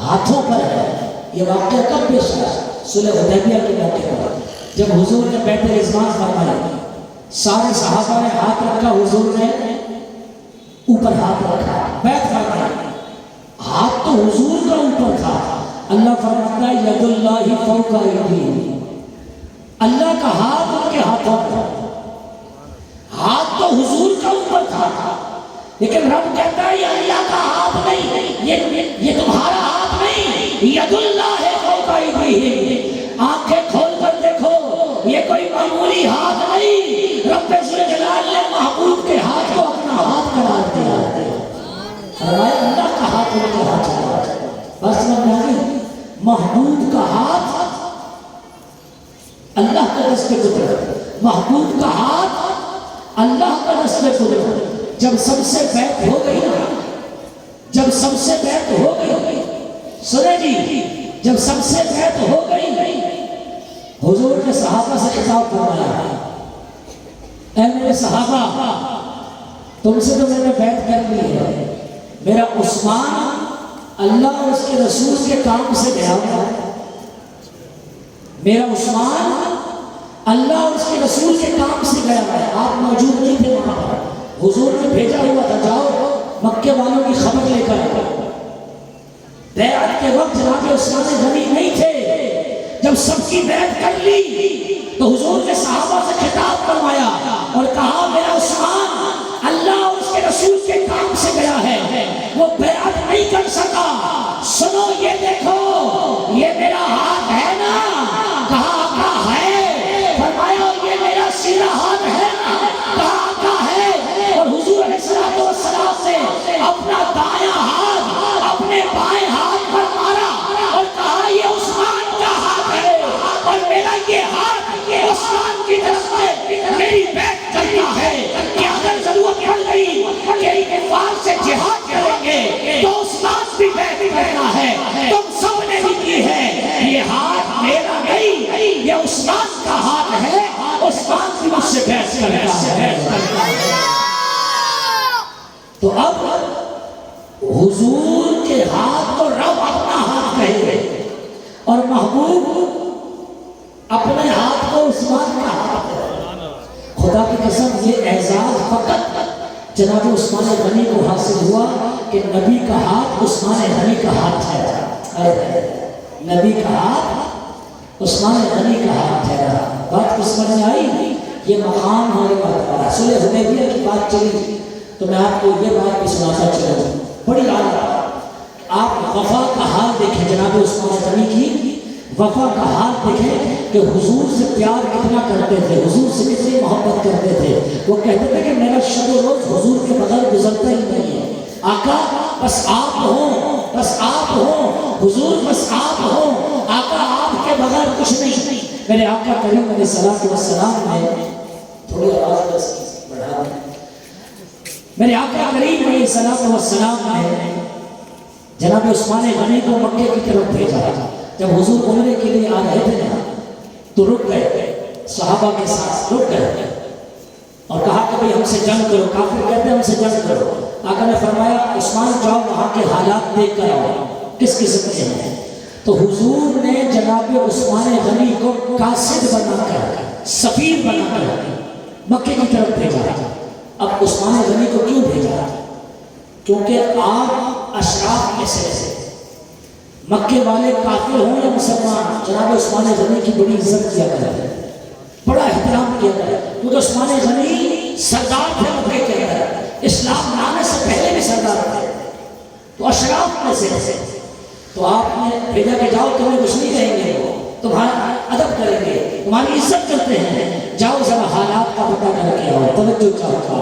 ہاتھوں پر ہے. یہ واقعہ کب پیش ہے؟ صلح حدیبیہ کے موقع پر جب حضور نے بیعت رضوان فرمایا, سارے صحابہ نے ہاتھ رکھا, حضور نے اوپر ہاتھ رکھا, بیعت فرمایا. ہاتھ تو حضور کا اوپر تھا. اللہ فرماتا ہے ید اللہ فوق ایدیہم, اللہ کا ہاتھ ان کے ہاتھوں پر. ہاتھ تو حضور کا اوپر تھا, لیکن رب کہتا ہے یہ اللہ کا ہاتھ نہیں, یہ تمہارا ہاتھ نہیں, ید اللہ فوق ایدیہم. آنکھیں کھول کر دیکھو, یہ کوئی معمولی ہاتھ نہیں. رب ذوالجلال نے محبوب کے ہاتھ کو اپنا ہاتھ قرار دیا. فرمایا اللہ کا ہاتھ ان کے ہاتھ ہے. بس نہیں, محبوب کا ہاتھ اللہ کا دست قدرت, محبوب کا ہاتھ اللہ کا دست قدرت. جب سب سے بیعت ہو گئی نا, جب سب سے بیعت ہو گئی, سنے جی, جب سب سے بیعت ہو گئی, حضور نے صحابہ سے خطاب فرمایا, اے میرے صحابہ, تم سے تو میں نے بیعت کر لی ہے. میرا عثمان اللہ اور اس کے رسول کے کام سے گیا ہوا ہے. میرا عثمان اللہ اور اس کے رسول کے کام سے گیا ہوا ہے. آپ موجود نہیں تھے وہاں پر, حضور نے بھیجا ہوا تھا, جاؤ مکے والوں کی خبر لے کر آؤ. بیعت کے وقت جناب عثمان غنی نہیں تھے. جب سب کی بیعت کر لی تو حضور نے صحابہ سے خطاب فرمایا اور کہا میرا عثمان اللہ اور اس کے رسول کے کام سے گیا ہے, وہ بیعت نہیں کر سکا. سنو یہ دیکھو, یہ میرا ہاتھ ہے نا. کہا آقا ہے. فرمایا یہ میرا سیدھا ہاتھ ہے نا. کہا آقا ہے. اور حضور علیہ السلام سے اپنا دایاں ہاتھ اپنے بائیں ہاتھ پر مارا اور کہا یہ عثمان کا ہاتھ ہے, اور میرا یہ ہاتھ عثمان کی طرف سے میری بیعت کرتا ہے کہ اگر ضرورت پڑ گئی کہ انفاق سے جہاد کریں گے تو عثمان بھی بیعت کرنا ہے. تم سب نے بھی کی ہے. یہ ہاتھ میرا نہیں, یہ عثمان کا ہاتھ ہے. عثمان بھی مجھ سے بیعت کرتا ہے. تو اب حضور کے ہاتھ کو رب اپنا ہاتھ کہے گئے اور محبوب اپنے ہاتھ کو عثمان کا ہاتھ ہے. خدا کی قسم یہ اعزاز فقط جناب عثمان غنی کو حاصل ہوا کہ نبی کا ہاتھ عثمان غنی کا ہاتھ ہے. نبی کا ہاتھ عثمان غنی کا ہاتھ ہے. بات کس سمجھ میں آئی؟ یہ مقام ہمارے پاس. صلح حدیبیہ کی بات چلی تو میں آپ کو یہ بات بھی سناتا چلوں, بڑی عادت. آپ وفا کا حال دیکھیں, جناب عثمان غنی کی وفا کا حال دیکھیں کہ حضور سے پیار کتنا کرتے تھے, حضور سے کتنی محبت کرتے تھے. وہ کہتے تھے کہ میرا شب و روز حضور کے بغیر گزرتا ہی نہیں ہے. آقا بس آپ ہوں, بس آپ ہوں, حضور بس آپ ہوں. آقا آپ کے بغیر کچھ نہیں. میرے آقا کریم علیہ الصلوۃ والسلام نے تھوڑی آواز بس بڑھا دیں. میرے آقا کریم علیہ الصلوۃ والسلام نے جناب عثمان غنی کو مکے کی طرف بھیجا. جب حضور عمرے کے لیے آ رہے تھے نا تو رک گئے, صحابہ کے ساتھ رک گئے اور کہا کہ بھئی ہم سے جنگ کرو. کافر کہتے ہیں ہم سے جنگ کرو. آقا نے فرمایا عثمان جاؤ وہاں کے حالات دیکھ کر آؤ کس قسم کے ہیں. تو حضور نے جناب عثمان غنی کو قاصد بنا کر سفیر بنا کر مکے کی طرف بھیجا. اب عثمان غنی کو کیوں بھیجا؟ کیونکہ آپ اشراف میں سے مکے والے کافر ہوں یا مسلمان جناب عثمان غنی کی بڑی عزت کیا کرتے ہیں، بڑا احترام کیا کرتے ہیں، کیونکہ عثمان غنی سردار تھے مکے کے اندر، اسلام لانے سے پہلے بھی سردار تھے، تو اشراف میں سے. تو آپ نے بھیجا کہ جاؤ تمہیں کچھ نہیں کہیں گے، وہ تمہارا ادب کریں گے، تمہاری عزت کرتے ہیں، جاؤ ذرا حالات کا پتہ کر کے آؤ. توجہ چاہتا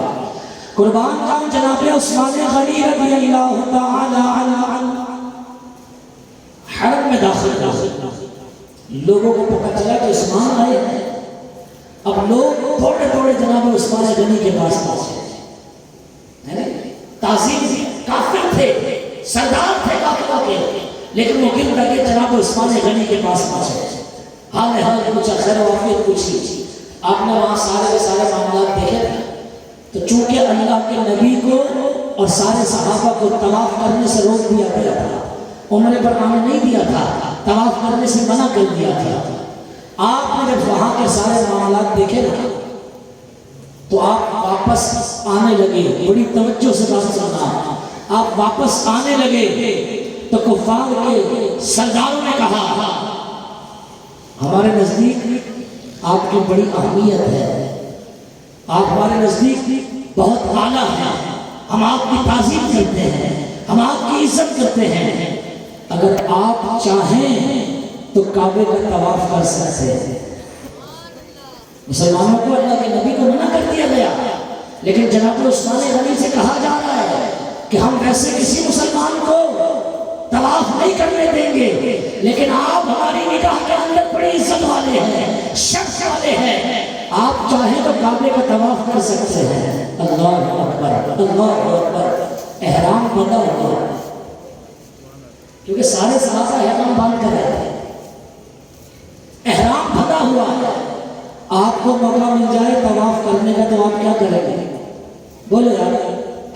قربان جاؤں جناب عثمان غنی رضی اللہ تعالی عنہ حرم میں داخل لوگوں کو پتہ چلا کہ عثمان آئے ہیں. اب لوگ تھوڑے تھوڑے جناب عثمان غنی کے پاس پہنچے، تعظیم، کافر تھے، سردار تھے کافروں کے، لیکن وہ گر لگے جناب عثمان غنی کے پاس پہنچے، حال پوچھا، خیر و عافیت پوچھی. آپ نے وہاں سارے کے سارے معاملات دیکھے تھے. تو چونکہ اللہ کے نبی کو اور سارے صحابہ کو طواف کرنے سے روک دیا گیا تھا، عمرے پر آنے نہیں دیا تھا، طواف کرنے سے منع کر دیا تھا. آپ نے جب وہاں کے سارے معاملات دیکھے نا تو آپ واپس آنے لگے. بڑی توجہ سے بات سننا. آپ واپس آنے لگے تو کفار کے سرداروں نے کہا ہمارے نزدیک آپ کی بڑی اہمیت ہے، آپ ہمارے نزدیک بہت اعلیٰ ہیں، ہم آپ کی تعظیم کرتے ہیں، ہم آپ کی عزت کرتے ہیں. اگر آپ چاہیں تو کعبے کا طواف کر سکتے ہیں. مسلمانوں کو اللہ کے نبی کو منع کر دیا گیا، لیکن جناب عثمان غنی سے کہا جا رہا ہے کہ ہم ویسے کسی مسلمان کو طواف نہیں کرنے دیں گے، لیکن آپ ہماری نگاہ کے اندر بڑی عزت والے ہیں، شرف والے ہیں، آپ چاہیں تو کعبے کا طواف کر سکتے ہیں. اللہ اکبر، اللہ اکبر. احرام بندہ ہوا کیونکہ سارے صحابہ احرام باندھ کر رہے تھے، احرام بندہ ہوا ہے. آپ کو موقع مل جائے طواف کرنے کا تو آپ کیا کریں گے؟ بولے یار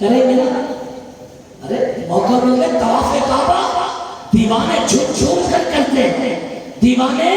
کریں گے نا؟ ارے موقع مل گئے طواف کعبہ دیوانے جھوم جھوم کر کرتے ہیں، دیوانے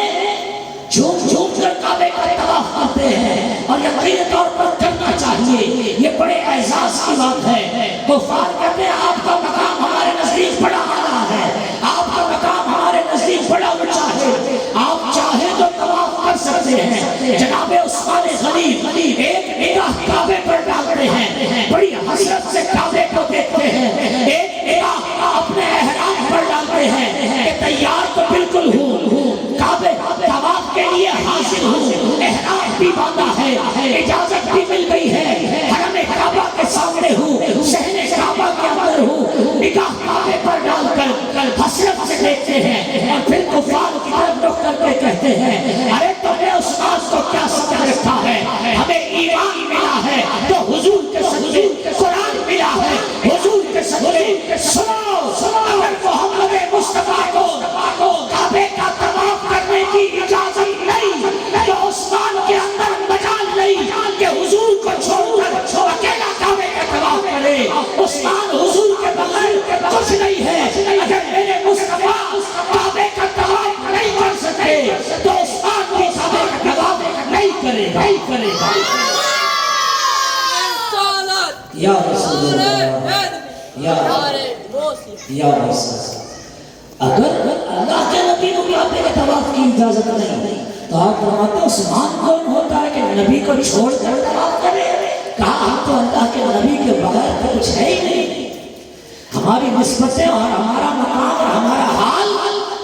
جھوم جھوم کر کعبے کا طواف کرتے ہیں، اور یقینی طور پر کرنا چاہیے. یہ بڑے اعزاز کی بات ہے. کفار کہتے ہیں آپ کا مقام ہمارے نزدیک بڑا اعلیٰ ہے، آپ کا مقام ہمارے نزدیک بڑا اونچا ہے، آپ چاہیں تو طواف کر سکتے ہیں. جناب عثمان غنی ایک نگاہ کعبے پر ڈالتے ہیں، بڑی حسرت سے کعبے کو دیکھتے ہیں، ایک نگاہ اپنے احرام پر ڈالتے ہیں کہ تیار تو بالکل ہوں، کعبے طواف کے لیے حاضر ہوں، احرام بھی باندھا ہے، اجازت بھی مل گئی ہے، حرم کعبہ کے سامنے ہوں، شہر کعبہ کے اندر ہوں. نگاہ کعبے پر ڈال کر حسرت سے دیکھتے ہیں، اور پھر کفار کی طرف رخ کر کے کہتے ہیں ارے تم نے عثمان کو کیا سمجھ رکھا ہے؟ ہمیں ایمان ملا ہے تو حضور کے صدقے قرآن ملا ہے، حضور کے صدقے سنو، اگر محمد مصطفیٰ کو کعبے کا طواف کرنے کی اجازت نہیں تو عثمان کے اندر مجال نہیں کہ حضور کو چھوڑ کر اکیلا کعبے کا طواف کرے. عثمان حضور کے بغیر کچھ نہیں ہے. اگر میرے مصطفیٰ کعبے کا طواف نہیں کر سکتے تو عثمان بھی کعبے کا طواف نہیں کرے گا. یا رسول اللہ، یا رسول اللہ. اگر اللہ کے نبی کو کعبے کے طواف کی اجازت نہیں تو آپ فرماتے ہیں عثمان کون ہوتا ہے کہ نبی کو چھوڑ کر طواف کرے؟ کہا ہم تو اللہ کے نبی کے بغیر تو کچھ ہے ہی نہیں. ہماری نسبتیں اور ہمارا مقام اور ہمارا حال،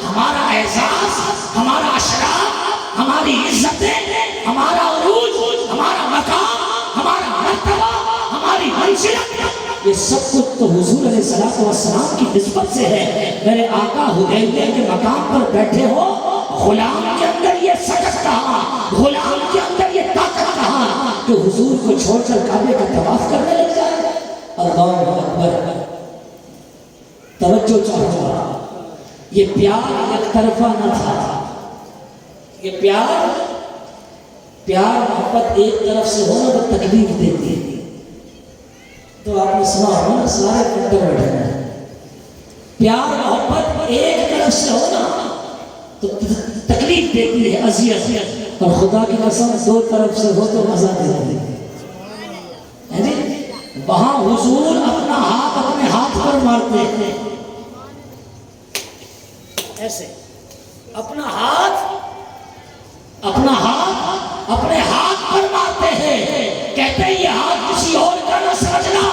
ہمارا اعزاز، ہمارا اشراف، ہماری عزتیں، ہمارا عروج، ہمارا مقام، ہمارا مرتبہ، ہماری منزلت، یہ سب کچھ تو حضور علیہ الصلوۃ والسلام کی نسبت سے ہے. میرے آقا حدیبیہ کے مقام پر بیٹھے ہو، غلام کے اندر یہ سکت کہاں، غلام کے اندر یہ طاقت کہاں کہ حضور کو چھوڑ کر کعبے کا طواف کرنے لگ جائے. اللہ اکبر. توجہ چاہتا، یہ پیار ایک طرفہ نہ تھا. یہ پیار محبت ایک طرف سے ہونا تو تکلیف دیتی ہے، تو آپ نے سنا ہوگا نا سارے کنٹر بیٹھے ہیں. پیار محبت ایک طرف سے ہو نا تو تکلیف دیتی ہے, اذیت, اور خدا کی قسم دو طرف سے ہو تو مزہ دیتی ہے. وہاں حضور اپنا ہاتھ اپنے ہاتھ پر مارتے ہیں, ایسے اپنا ہاتھ اپنے ہاتھ پر مارتے ہیں, کہتے ہیں یہ ہاتھ کسی اور کا نہ سمجھنا,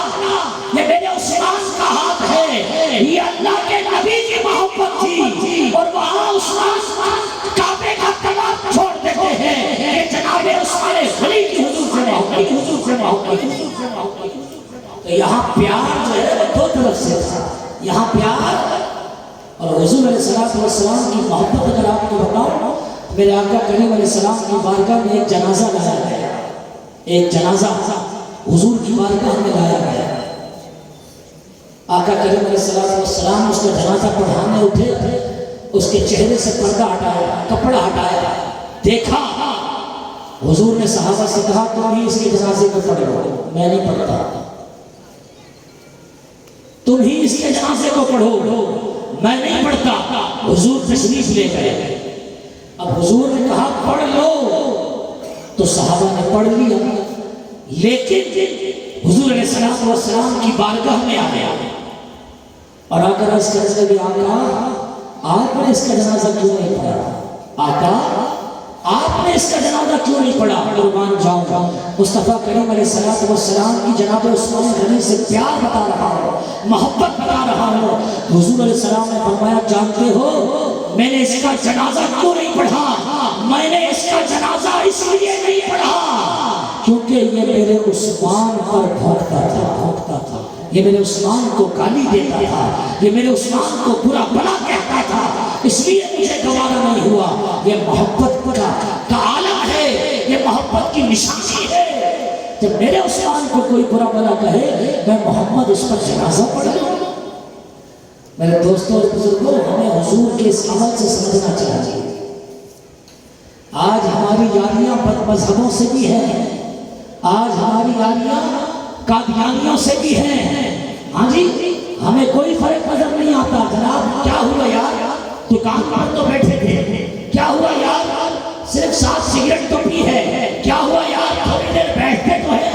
یہ میرے عثمان کا ہاتھ ہے. یہ اللہ کے نبی کی محبت تھی, اور وہاں عثمان کعبے کا طواف چھوڑ دیتے ہیں کہ جناب عثمان غنی کی حضور سے محبت. تو یہاں پیار جو ہے وہ دو طرف سے تھا, یہاں پیار. اور حضور علیہ السلام کی محبت اگر آپ کو بتاؤں, میرے آقا کریم علیہ السلام کی بارگاہ میں ایک جنازہ لایا گیا, ایک جنازہ حضور کی بارگاہ میں لایا گیا. آقا کریم علیہ السلام اس کا جنازہ پڑھانے اٹھے, اس کے چہرے سے پردہ ہٹایا, کپڑا ہٹایا, دیکھا. حضور نے صحابہ سے کہا تم ہی اس کے جنازے کو پڑھو, میں نہیں پڑھتا, تم ہی اس کے جنازے کو پڑھو, میں نہیں پڑھتا. حضور تشریف لے گئے. اب حضور نے کہا پڑھ لو, تو صحابہ نے پڑھ لیا, لیکن حضور علیہ السلام کی بارگاہ میں آیا اور آ کر عرض کرنے لگے آقا آپ نے اس کا جنازہ کیوں نہیں پڑھا, آقا آپ نے اس کا جنازہ کیوں نہیں پڑھا. قربان جاؤں مصطفیٰ کریم علیہ السلام کی جناب عثمان غنی سے پیار بتا رہا ہوں, محبت بتا رہا ہوں. حضور علیہ السلام نے فرمایا جانتے ہو میں نے اس کا جنازہ کیوں نہیں پڑھا, میں نے اس کا جنازہ اس لیے نہیں پڑھا کیونکہ یہ میرے عثمان پر بھونکتا تھا, یہ میرے عثمان کو گالی دیتا تھا, یہ میرے عثمان کو برا بھلا کہتا تھا, اس لیے مجھے گوارا نہیں ہوا. یہ محبت کا عالم ہے, یہ محبت کی نشانی ہے. جب میرے عثمان کو کوئی برا بھلا کہے میں محمد اس پر جنازہ پڑھ لوں. میرے دوستوں اور بزرگوں, ہمیں حضور کے اس عمل سے سمجھنا چاہیے. آج ہماری یاریاں بد مذہبوں سے بھی ہیں, آج ہماری یاریاں قادیانیوں سے بھی ہیں. ہاں جی, ہمیں کوئی فرق نظر نہیں آتا. جناب کیا ہوا یار, دکان پر تو بیٹھے تھے, کیا ہوا یار صرف 7 سگریٹ تو پی ہے, کیا ہوا یار تھوڑی دیر بیٹھتے تو ہے.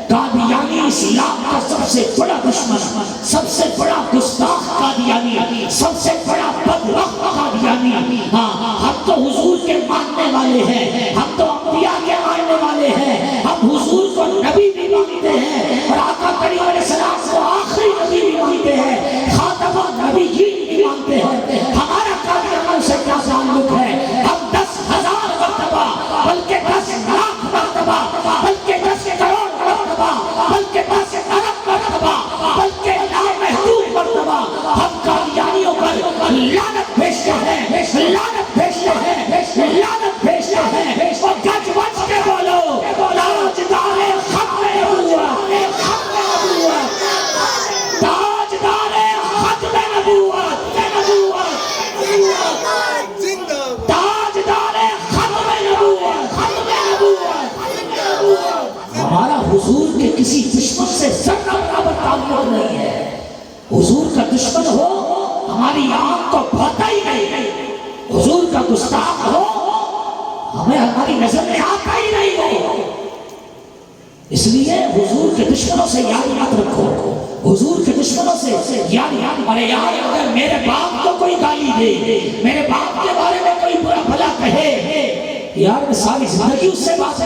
قادیانی اسلام کا سب سے بڑا دشمن, سب سے بڑا گستاخ قادیانی, سب سے بڑا بدبخت قادیانی. ہاں ہم تو حضور کے ماننے والے ہیں, ہم تو انبیاء کے ماننے والے ہیں, ہم حضور کو نبی بھی مانتے ہیں اور آقا کریم علیہ السلام کو آخری نبی بھی مانتے ہیں, خاتم النبیین بھی مانتے ہیں. ہمارا قادیانیوں سے کیا تعلق ہے؟ ہم 10,000 مرتبہ بلکہ 10 لاکھ مرتبہ بلکہ 10 کروڑ مرتبہ بلکہ 10 ارب مرتبہ بلکہ لامحدود مرتبہ ہم قادیانیوں پر لعنت بھیجتے ہیں, لعنت بھیجتے ہیں, لعنت بھیجتے ہیں. اور گج بج کے بولو تاجدار ختم نبوت, تاجدار ختم نبوت, تاجدار ختم نبوت. ہمارا حضور کے کسی دشمن سے ذرہ برابر تعلق نہیں ہے. حضور کا دشمن ہو ہماری آنکھ کو بھاتا ہی نہیں, حضور کا گستاخ ہو ہمیں ہماری نظر میں آتا ہی نہیں ہو. اس لیے حضور کے دشمنوں سے یاد یاد رکھو, حضور کے دشمنوں سے یاد. ارے یار اگر میرے باپ کو کوئی گالی دے, میرے باپ کے بارے میں کوئی برا بھلا کہے, یار میں ساری زندگی اس سے بات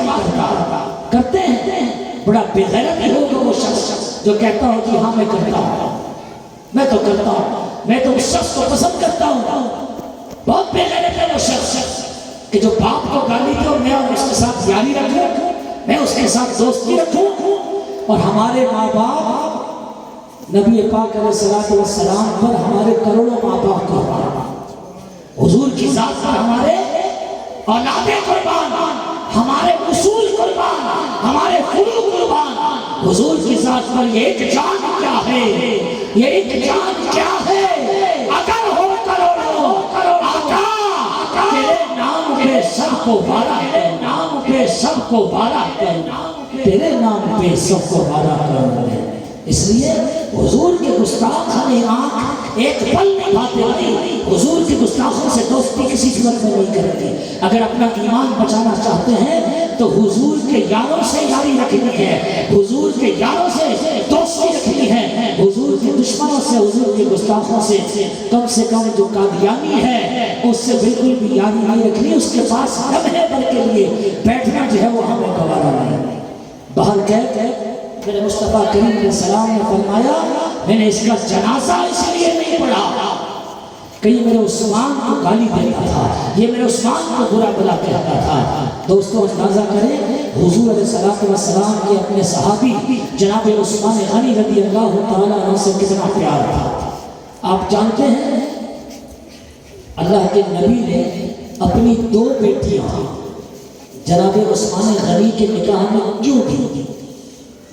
کرتے ہیں. بڑا بے غیرت ہوگا وہ شخص جو کہتا ہو کہ ہاں میں کرتا ہوں, میں تو کرتا ہوں, میں تو اس شخص کو پسند کرتا ہوں. بہت بے غیرت ہے وہ شخص کہ جو باپ کو گالی دے اور میں اس کے ساتھ یاری رکھوں, میں اس کے ساتھ دوستی رکھوں. اور ہمارے ماں باپ نبی پاک علیہ السلام پر ہمارے کروڑوں ماں باپ قربان, حضور کی ذات پر ہمارے اولادیں قربان, ہمارے اصول قربان, ہمارے فروغ قربان. حضور کی ذات پر یہ ایک جان کیا ہے, یہ ایک جان کیا ہے. اگر ہو کروڑوں آقا تیرے نام پہ سب کو بھارا ہے, نام پہ سب کو بھارا کر, تیرے نام پہ سب کو بھارا کر. اس لیے حضور کے گستاخان آنکھ ایک پل نہیں بھاتے بھائی، حضور کے گستاخوں سے دوستی کسی صورت میں نہیں کرتی۔ اگر اپنا ایمان بچانا چاہتے ہیں تو حضور کے یاروں سے یاری رکھنی ہے، حضور کے یاروں سے دوستی رکھنی ہے، حضور کے دشمنوں سے، حضور کے گستاخوں سے کم جو قادیانی ہے اس سے بالکل بھی یاری نہیں رکھنی۔ اس کے پاس دم ہے بل کے لیے بیٹھنا جو ہے وہ ہمیں گوارا نہیں۔ باہر کہہ میرے مصطفیٰ کریم علیہ السلام نے فرمایا میں نے اس کا جنازہ اس لیے نہیں پڑھا کہ یہ میرے عثمان کو گالی دیتا تھا، یہ میرے عثمان کو برا بلا کہتا تھا۔ دوستو اندازہ کریں حضور علیہ السلام کے اپنے صحابی جناب عثمان غنی رضی اللہ تعالیٰ عنہ سے کتنا پیار تھا۔ آپ جانتے ہیں اللہ کے نبی نے اپنی 2 بیٹیاں جناب عثمان غنی کے نکاح میں کیوں دی؟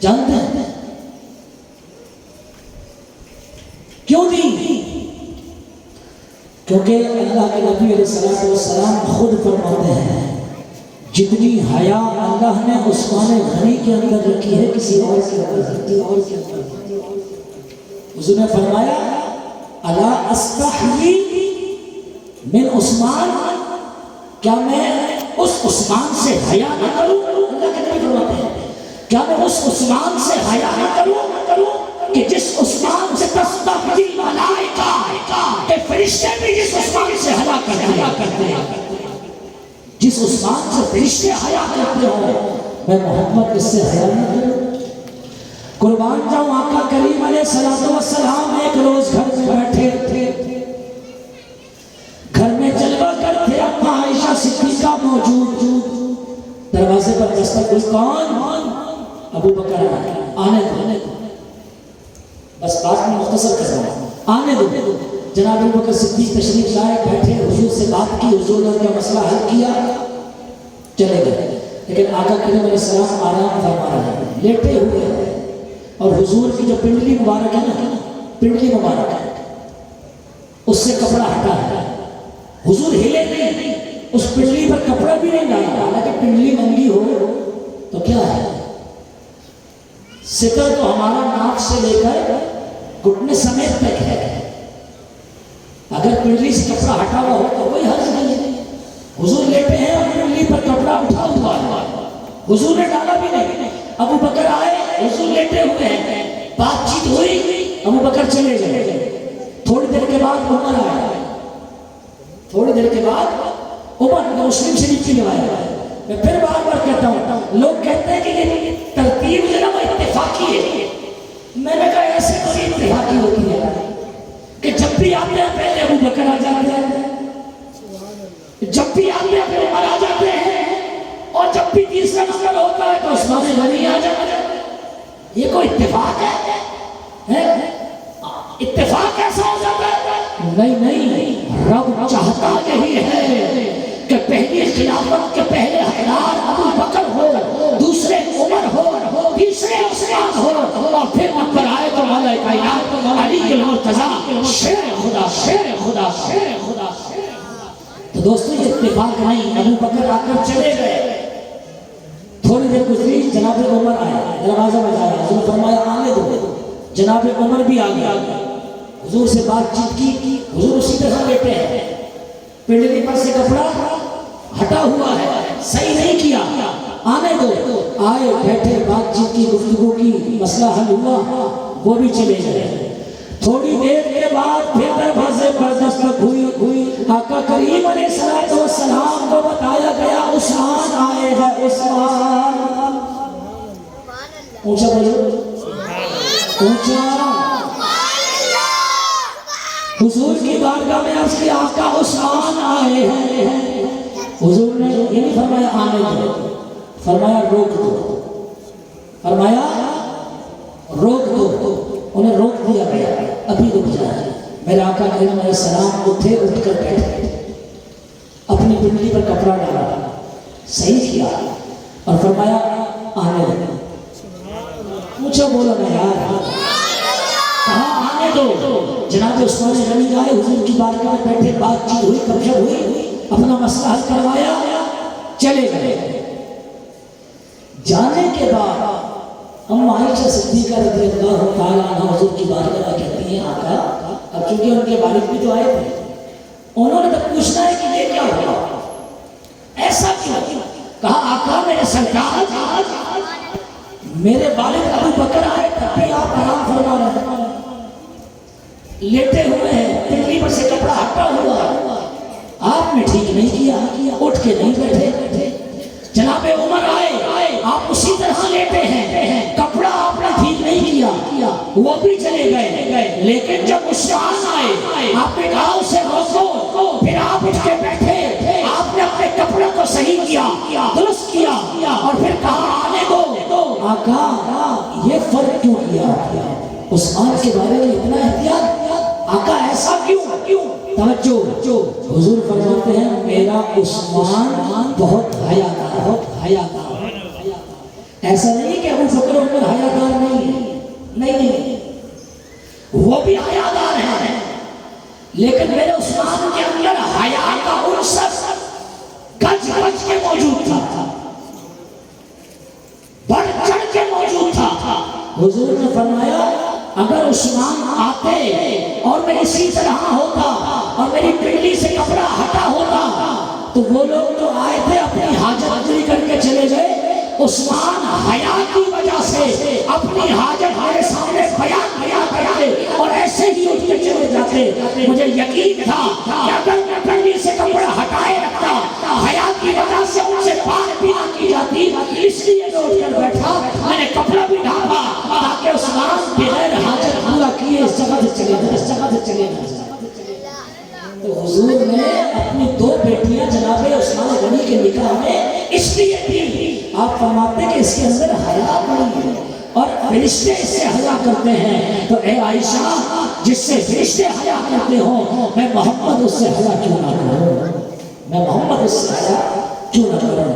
جانتے ہیں کیوں دی؟ کیونکہ اللہ کے نبی علیہ السلام خود فرماتے ہیں جتنی حیا اللہ نے عثمان غنی کے اندر رکھی ہے کسی اور کے اندر حضور نے فرمایا الا استحیی من عثمان، کیا میں اس عثمان سے حیا نہ کروں؟ اللہ کے نبی فرماتے ہیں کیا میں اس عثمان سے حیا نہ کروں کہ جس عثمان سے تستحیی الملائکہ کہ فرشتے بھی جس عثمان سے حیا کرتے ہیں، جس عثمان سے فرشتے حیا کرتے ہوں میں محمد اس سے حیا نہ کروں؟ قربان جاؤں آقا کریم علیہ السلام ایک روز گھر میں بیٹھے تھے، گھر میں جلوہ کر تھے اپنا عائشہ صدیقہ موجود، دروازے پر دستک ہوئی، کون؟ ابو بکر آنے دو، بس بات میں مختصر کر رہا ہوں، آنے دو۔ جناب ابو بکر صدیق تشریف لائے، بیٹھے، حضور سے بات کی، حضور نے کا مسئلہ حل کیا، چلے گئے۔ لیکن آقا کریم علیہ السلام آرام فرما رہے ہیں، لیٹے ہوئے ہیں، اور حضور کی جو پنڈلی مبارک ہے نا، پنڈلی مبارک ہے اس سے کپڑا ہٹا ہے، حضور ہلے نہیں، اس پنڈلی پر کپڑا بھی نہیں ڈالا، حالانکہ پنڈلی ننگی ہو تو کیا ہے، ستر تو ہمارا ناک سے لے کر گھٹنے سمیت تک ہے، اگر پنڈلی سے کپڑا ہٹا ہوا ہو تو کوئی حرج نہیں ہے۔ حضور لیٹے ہیں اور پنڈلی پر کپڑا اٹھا ہوا ہے، حضور نے ڈالا بھی نہیں۔ ابو بکر آئے، حضور لیٹے ہوئے ہیں، بات چیت ہوئی، ابو بکر چلے گئے۔ تھوڑی دیر کے بعد عمر آیا، تھوڑی دیر کے بعد عمر نے مسلم شریف کی روایت، میں پھر بار بار کہتا ہوں، لوگ کہتے ہیں کہ یہ ترتیب جو ہے وہ اتفاقی ہے، میں نے کہا ایسے کوئی اتفاقی ہوتی ہے کہ جب بھی آتے ہیں پہلے ابو بکر آ جاتے ہیں، جب بھی آتے ہیں پھر عمر آ جاتے ہیں، اور جب بھی تیسرا نمبر ہوتا ہے تو عثمان غنی آ جاتے ہیں۔ یہ کوئی اتفاق ہے؟ اتفاق ایسا ہو جاتا ہے؟ نہیں، رب چاہتا یہی ہے کہ پہلی خلافت کے پہلے حقدار ابو بکر ہو، دوسرے عمر ہو، تیسرے عثمان ہو، اور پھر نمبر آئے تو مولا کائنات علی المرتضیٰ شیر خدا۔ تو دوستو یہ اتفاق نہیں، ابو بکر آ کر چلے گئے، تھوڑی دیر گزری، جناب عمر آیا، دروازہ بجایا، حضور نے فرمایا آنے دو، جناب عمر بھی آ گیا، حضور سے بات چیت کی، حضور اسی طرح بیٹھے ہیں، پنڈلی پر سے کپڑا ہٹا ہوا ہے، صحیح نہیں کیا، آنے دو۔ آئے، بیٹھے، بات چیت کی، گفتگو کی، مسئلہ حل ہوا، وہ بھی چلے گئے۔ تھوڑی دیر کے بعد پھر دروازے پر دستک ہوئی، آقا کریم علیہ السلام کو بتایا گیا عثمان آئے ہیں، عثمان۔ اونچا بولو، اونچا۔ حضور کی بارگاہ میں عرض کیا آقا عثمان آئے ہیں، حضور نے یہ نہیں فرمایا آنے دو، فرمایا روک دو، فرمایا روک دو، انہیں روک دیا گیا، ابھی رک جائے۔ میرے آقا کریم علیہ السلام اٹھے، اٹھ کر بیٹھے، اپنی پنڈلی پر کپڑا ڈالا، صحیح کیا، اور فرمایا آنے دو۔ پوچھا بولا میں یار، کہاں آنے دو؟ جناب عثمان غنی آئے، حضور کی بارگاہ میں بیٹھے، بات چیت ہوئی، گفتگو ہوئی، اپنا مسئلہ حل کروایا، چلے گئے۔ جانے کے بعد ام عائشہ صدیقہ رضی اللہ تعالیٰ عنہ حضور کی بارگاہ میں کہتی ہیں آقا، اب چونکہ ان کے والد بھی تو آئے تھے، انہوں نے تو پوچھنا ہے کہ یہ کیا ہوا، ایسا کیوں؟ کہا آقا میرے سرکار، میرے والد ابو بکر آئے تب بھی آپ آرام فرما رہے ہیں، لیٹے ہوئے ہیں، پنڈلی پر سے کپڑا ہٹا ہوا، آپ نے ٹھیک نہیں کیا، اٹھ کے نہیں بیٹھے۔ جناب عمر آئے، آپ اسی طرح لیٹے ہیں، کپڑا آپ نے ٹھیک نہیں کیا، وہ بھی چلے گئے، لیکن جب عثمان آئے آپ نے کہا اسے روکو، پھر آپ اٹھ کے بیٹھے، آپ نے اپنے کپڑوں کو صحیح کیا، درست کیا، اور پھر کہا آنے دو۔ آقا یہ فرق کیوں کیا عثمان کے بارے میں اتنا احتیاط؟ آقا ایسا کیوں؟ توجہ، حضور فرماتے ہیں میرا عثمان بہت حیادار، ایسا نہیں کہ ابو بکر عمر حیادار نہیں، وہ بھی حیادار ہیں، لیکن میرے عثمان کے اندر حیا کا عنصر گج کے موجود تھا، بڑھ چڑھ کے موجود تھا۔ حضور نے فرمایا اگر عثمان آتے اور میں اسی طرح ہوتا اور میری پنڈلی سے کپڑا ہٹا ہوتا تو وہ لوگ جو آئے تھے اپنی حاجت پوری کر کے چلے گئے، عثمان حیا کی وجہ سے اپنی حاجت میرے سامنے بیان کرتے اور ایسے ہی اٹھ کے چلے جاتے۔ مجھے یقین تھا کہ اگر میں پنڈلی سے کپڑا ہٹائے رکھتا، حیا کی وجہ سے ان سے بات بھی نہ کی جاتی، اس لیے میں اٹھ کر بیٹھا، میں نے کپڑا بھی ڈھانپا تاکہ عثمان بغیر حاجت پورا کیے اس جگہ سے چلے جائے۔ تو حضور نے اپنی دو بیٹیاں جناب عثمان غنی کے نکاح میں اس لیے دی، آپ فرماتے ہیں کہ اس کے اندر حیا نہیں ہے اور فرشتے اس سے حیا کرتے ہیں، تو اے عائشہ جس سے فرشتے حیا کرتے ہوں میں محمد اس سے حیا کیوں نہ کروں، میں محمد اس سے حیا کیوں نہ کروں۔